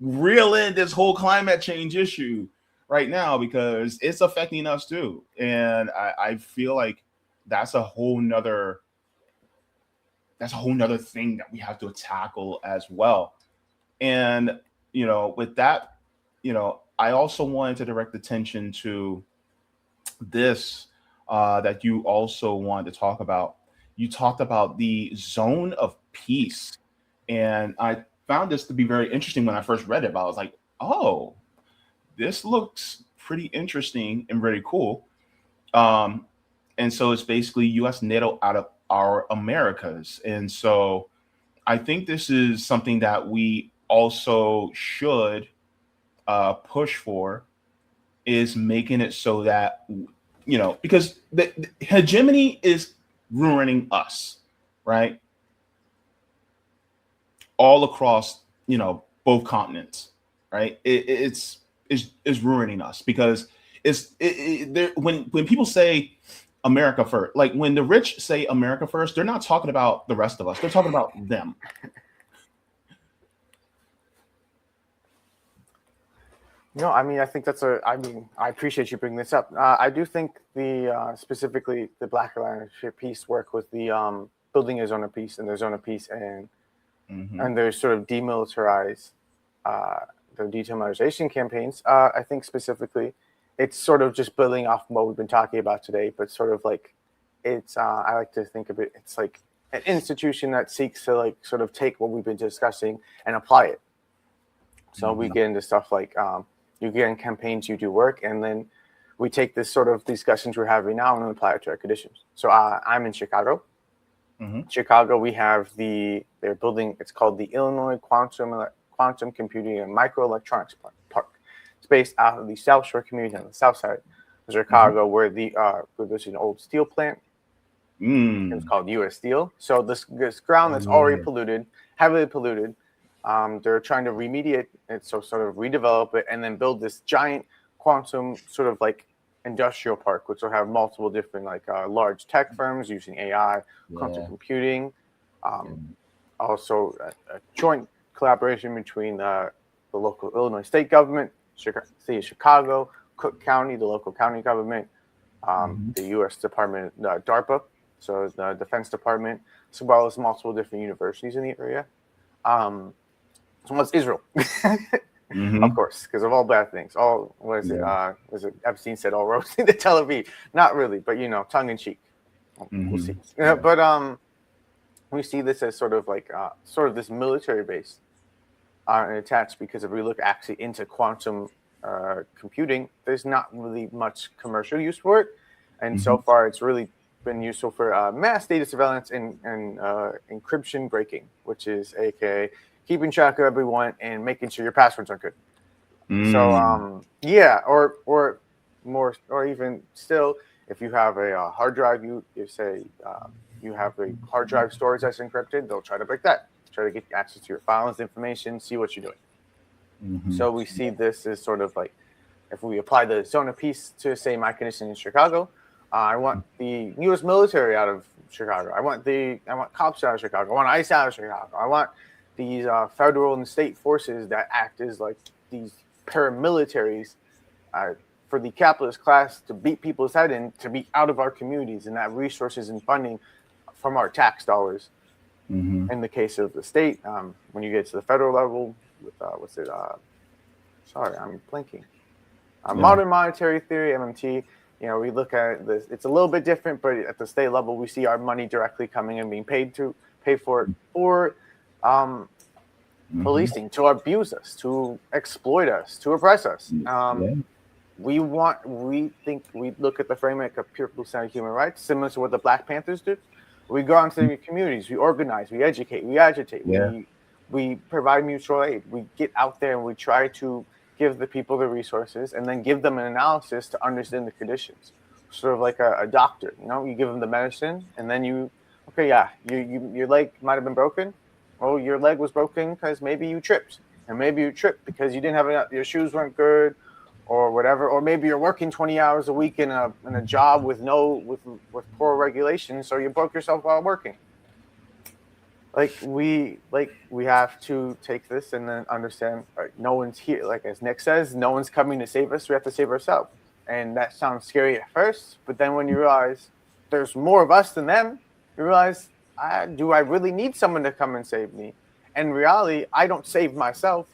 [SPEAKER 2] reel in this whole climate change issue right now because it's affecting us too. And I feel like that's a whole nother thing that we have to tackle as well. And, with that, I also wanted to direct attention to this that you also wanted to talk about. You talked about the zone of peace. And I found this to be very interesting when I first read it. But I was like, oh, this looks pretty interesting and very cool. And so it's basically U.S. NATO out of our Americas. And so I think this is something that we also should push for, is making it so that, because the hegemony is ruining us, right? All across, both continents, right? It's ruining us because when people say America first, like when the rich say America first, they're not talking about the rest of us. They're talking about them.
[SPEAKER 1] No, I mean, I think I appreciate you bringing this up. I do think specifically the Black Alliance piece work with the building a zone of peace and the zone of peace and and there's sort of demilitarized, the demilitarization campaigns. I think specifically, it's sort of just building off what we've been talking about today, but sort of like it's. I like to think of it. It's like an institution that seeks to like sort of take what we've been discussing and apply it. So we get into stuff like you get in campaigns, you do work, and then we take this sort of discussions we're having now and apply it to our conditions. So I'm in Chicago. Chicago, we have they're building, it's called the Illinois Quantum Computing and Microelectronics Park. It's based out of the South Shore community on the south side of Chicago, where there's an old steel plant. It's called U.S. Steel. So this ground that's already polluted, heavily polluted, they're trying to remediate it, so sort of redevelop it, and then build this giant quantum sort of like industrial park, which will have multiple different like large tech firms using AI, quantum computing, also a joint collaboration between the local Illinois state government, city of Chicago, Cook County, the local county government, the U.S. Department, DARPA, so the Defense Department, as well as multiple different universities in the area. So it's Israel. Of course, because of all bad things. All was it Epstein said all roads to Tel Aviv? Not really, but tongue in cheek. We'll see. But we see this as sort of like sort of this military base attached, because if we look actually into quantum computing, there's not really much commercial use for it, and so far it's really been useful for mass data surveillance and encryption breaking, which is aka keeping track of everyone and making sure your passwords are good. So or more, or even still, if you have a hard drive, you say you have a hard drive storage that's encrypted, they'll try to break that, try to get access to your files, information, see what you're doing. So we see this as sort of like, if we apply the zone of peace to, say, my condition in Chicago, I want the U.S. military out of Chicago. I want cops out of Chicago. I want ICE out of Chicago. I want these federal and state forces that act as like these paramilitaries for the capitalist class to beat people's head and to be out of our communities, and that resources and funding from our tax dollars. In the case of the state, when you get to the federal level, with sorry, I'm blanking. Modern monetary theory, MMT. We look at this. It's a little bit different, but at the state level, we see our money directly coming and being paid for it, or policing, to abuse us, to exploit us, to oppress us. We look at the framework of pure percent of human rights, similar to what the Black Panthers did. We go out into the communities, we organize, we educate, we agitate, we provide mutual aid. We get out there and we try to give the people the resources and then give them an analysis to understand the conditions. Sort of like a doctor, you give them the medicine and then your leg might have been broken. Oh, your leg was broken because maybe you tripped, and maybe you tripped because you didn't have enough, your shoes weren't good, or whatever, or maybe you're working 20 hours a week in a job with poor regulations, so you broke yourself while working. We have to take this and then understand, no one's here. Like as Nick says, no one's coming to save us. We have to save ourselves, and that sounds scary at first, but then when you realize there's more of us than them, you realize, do I really need someone to come and save me? And in reality, I don't save myself.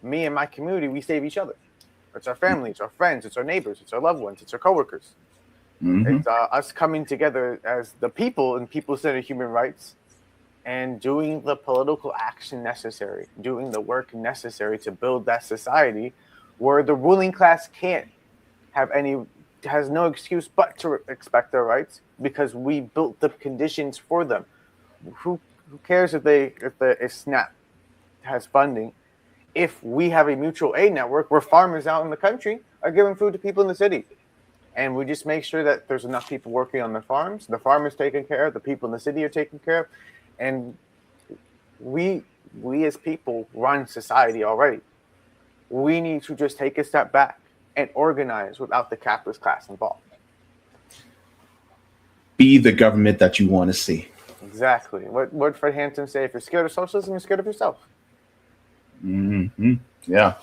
[SPEAKER 1] Me and my community, we save each other. It's our family, it's our friends, it's our neighbors, it's our loved ones, it's our coworkers. It's us coming together as the people and people-centered human rights, and doing the political action necessary, doing the work necessary to build that society where the ruling class has no excuse but to expect their rights, because we built the conditions for them. Who cares if SNAP has funding, if we have a mutual aid network where farmers out in the country are giving food to people in the city, and we just make sure that there's enough people working on the farms, the farmers taken care of, the people in the city are taken care of, and we as people run society already. We need to just take a step back and organize without the capitalist class involved.
[SPEAKER 2] Be the government that you want to see.
[SPEAKER 1] Exactly. What Fred Hampton say? If you're scared of socialism, you're scared of yourself.
[SPEAKER 2] Yeah.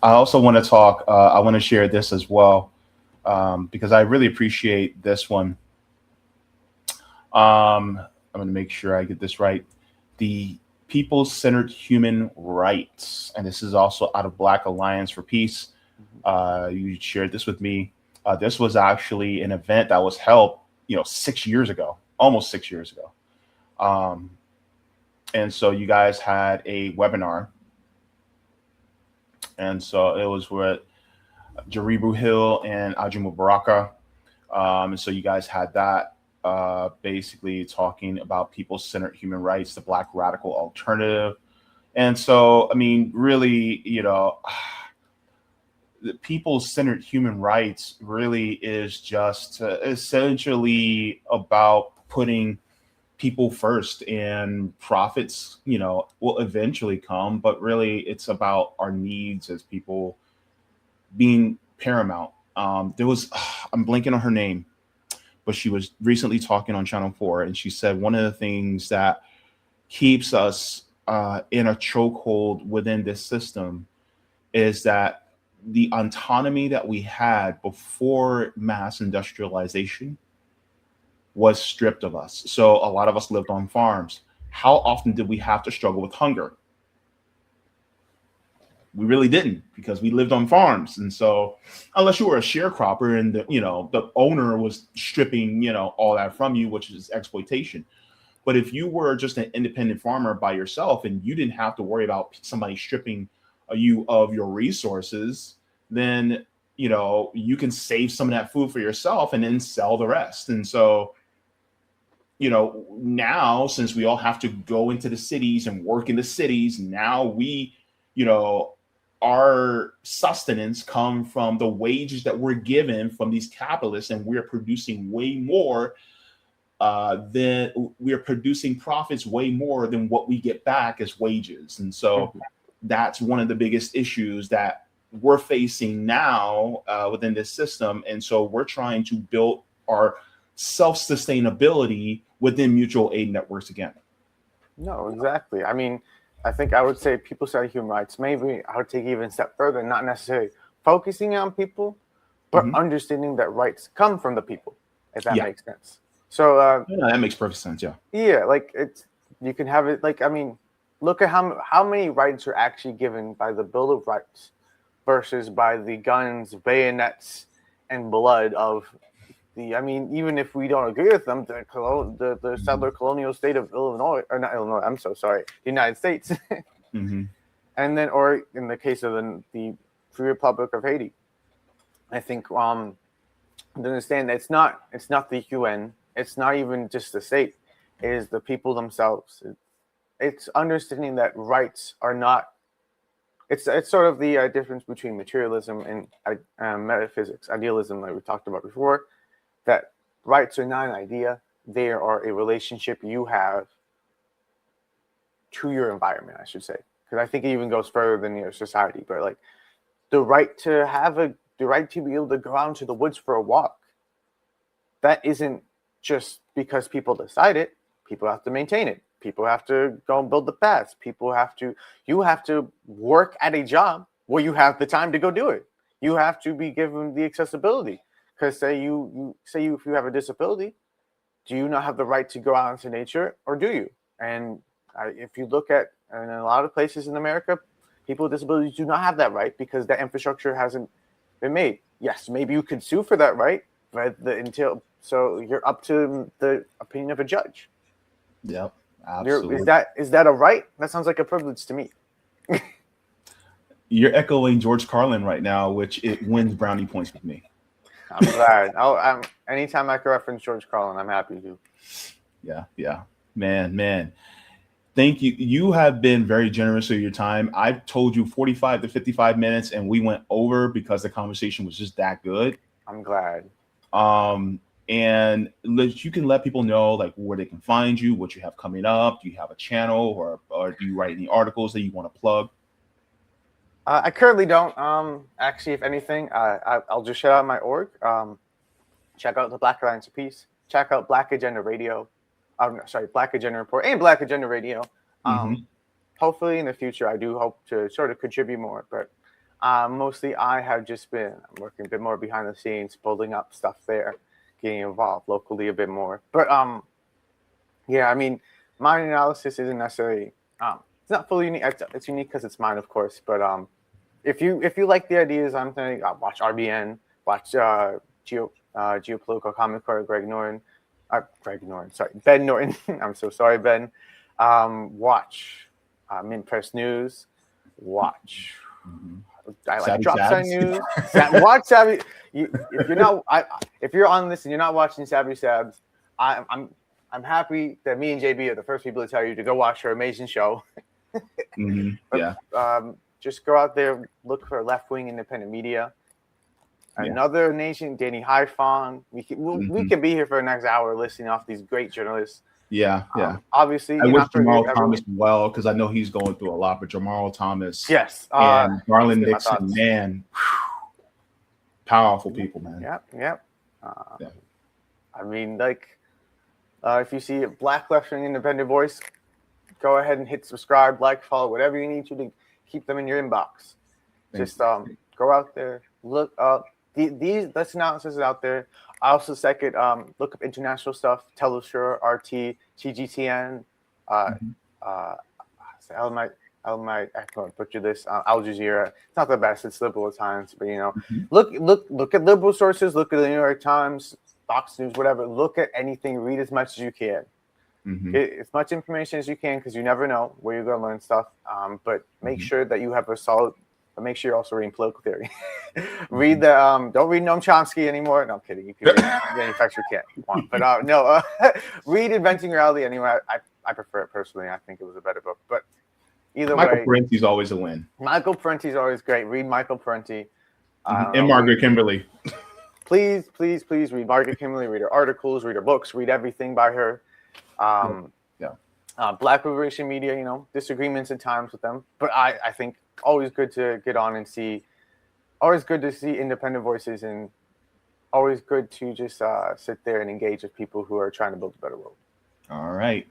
[SPEAKER 2] I also want to talk. I want to share this as well, because I really appreciate this one. I'm going to make sure I get this right. The people-centered human rights, and this is also out of Black Alliance for Peace. You shared this with me. This was actually an event that was held, 6 years ago, almost 6 years ago. And so you guys had a webinar, and so it was with Jaribu Hill and Ajuma Baraka. And so you guys had that, basically talking about people-centered human rights, the Black radical alternative. And so, I mean, really, the people-centered human rights really is just essentially about putting people first, and profits, will eventually come. But really, it's about our needs as people being paramount. There was, I'm blanking on her name, but she was recently talking on Channel 4, and she said one of the things that keeps us in a chokehold within this system is that the autonomy that we had before mass industrialization was stripped of us. So a lot of us lived on farms. How often did we have to struggle with hunger? We really didn't, because we lived on farms. And so unless you were a sharecropper and the owner was stripping, all that from you, which is exploitation. But if you were just an independent farmer by yourself and you didn't have to worry about somebody stripping you of your resources, then, you can save some of that food for yourself and then sell the rest. And so, now since we all have to go into the cities and work in the cities, now we, our sustenance come from the wages that we're given from these capitalists, and we're producing way more than we're producing profits way more than what we get back as wages. And so that's one of the biggest issues that we're facing now within this system. And so we're trying to build our self-sustainability within mutual aid networks again.
[SPEAKER 1] No, exactly. I mean, I think I would say people-centered human rights. Maybe I would take even a step further, not necessarily focusing on people, but understanding that rights come from the people, if that makes sense. So
[SPEAKER 2] that makes perfect sense. Yeah.
[SPEAKER 1] Yeah, like you can have it. Like, I mean, look at how many rights are actually given by the Bill of Rights versus by the guns, bayonets, and blood of the. I mean, even if we don't agree with them, the settler colonial state of Illinois, or not Illinois. I'm so sorry, the United States. And then, or in the case of the Free Republic of Haiti, I think to understand that it's not the UN. It's not even just the state, it is the people themselves. It's understanding that rights are not, it's sort of the difference between materialism and metaphysics, idealism, like we talked about before, that rights are not an idea, they are a relationship you have to your environment, I should say. Because I think it even goes further than your society, but like the right to be able to go out into the woods for a walk, that isn't just because people decide it. People have to maintain it. People have to go and build the paths. You have to work at a job where you have the time to go do it. You have to be given the accessibility. Because if you have a disability, do you not have the right to go out into nature, or do you? And if you look at, in a lot of places in America, people with disabilities do not have that right because that infrastructure hasn't been made. Yes, maybe you could sue for that right, but so you're up to the opinion of a judge.
[SPEAKER 2] Yep, absolutely.
[SPEAKER 1] Is that a right? That sounds like a privilege to me.
[SPEAKER 2] You're echoing George Carlin right now, which it wins brownie points with me.
[SPEAKER 1] I'm glad. Anytime I can reference George Carlin, I'm happy to.
[SPEAKER 2] Yeah. Man. Thank you. You have been very generous with your time. I've told you 45 to 55 minutes, and we went over because the conversation was just that good.
[SPEAKER 1] I'm glad.
[SPEAKER 2] And you can let people know like where they can find you, what you have coming up. Do you have a channel, or do you write any articles that you want to plug?
[SPEAKER 1] I currently don't. Actually, if anything, I'll just shout out my org. Check out the Black Alliance of Peace. Check out Black Agenda Radio. Black Agenda Report and Black Agenda Radio. Hopefully in the future, I do hope to sort of contribute more. But mostly I have just been working a bit more behind the scenes, building up stuff there, getting involved locally a bit more. But yeah, I mean, my analysis isn't necessarily It's not fully unique. It's unique because it's mine, of course. But if you like the ideas, I'm saying watch RBN, watch Geopolitical Comic Corps, Ben Norton. I'm so sorry, Ben. Watch Mint Press News. Watch. I like
[SPEAKER 2] Savvy
[SPEAKER 1] Drop Sign
[SPEAKER 2] Sabs.
[SPEAKER 1] News. Watch Savvy. If you're on this and you're not watching Savvy Sabs, I'm happy that me and JB are the first people to tell you to go watch her amazing show.
[SPEAKER 2] Yeah.
[SPEAKER 1] Just go out there, look for left-wing independent media. Another nation, Danny Haifong. We can be here for the next hour listening off these great journalists.
[SPEAKER 2] Yeah.
[SPEAKER 1] Obviously,
[SPEAKER 2] I wish Jamal Thomas well, because I know he's going through a lot. But Jamal Thomas,
[SPEAKER 1] yes,
[SPEAKER 2] and Garland Nixon, man, powerful people, man.
[SPEAKER 1] Yep. I mean, like, if you see a Black left-wing independent voice, go ahead and hit subscribe, like, follow, whatever you need to keep them in your inbox. Just go out there, look up. These analysis is out there. I also second look up international stuff, Telesur, RT, TGTN, I might butcher this, Al Jazeera. It's not the best, it's liberal at times, but look at liberal sources, look at the New York Times, Fox News, whatever. Look at anything, read as much as you can. Get as much information as you can, because you never know where you're going to learn stuff. But make sure that you have a solid. But make sure you're also reading political theory. Read the don't read Noam Chomsky anymore. No, I'm kidding. You can read manufacture can't want. But read Inventing Reality anyway. I prefer it personally. I think it was a better book. But either way,
[SPEAKER 2] Michael Parenti's always a win.
[SPEAKER 1] Michael Parenti's always great. Read Michael Parenti.
[SPEAKER 2] And Margaret Kimberly.
[SPEAKER 1] Please read Margaret Kimberly. Read her articles. Read her books. Read everything by her. Black liberation media, disagreements at times with them, but I think always good to get on and see, always good to see independent voices, and always good to just sit there and engage with people who are trying to build a better world.
[SPEAKER 2] All right.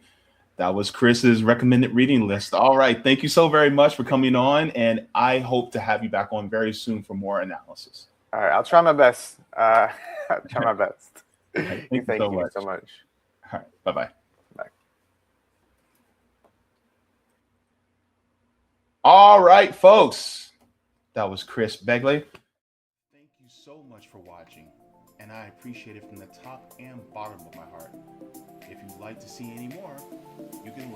[SPEAKER 2] That was Chris's recommended reading list. All right. Thank you so very much for coming on, and I hope to have you back on very soon for more analysis.
[SPEAKER 1] All right. I'll try my best. I'll try my best.
[SPEAKER 2] Thank you so much. All right. Bye-bye. All right, folks. That was Chris Begley. Thank you so much for watching, and I appreciate it from the top and bottom of my heart. If you'd like to see any more, you can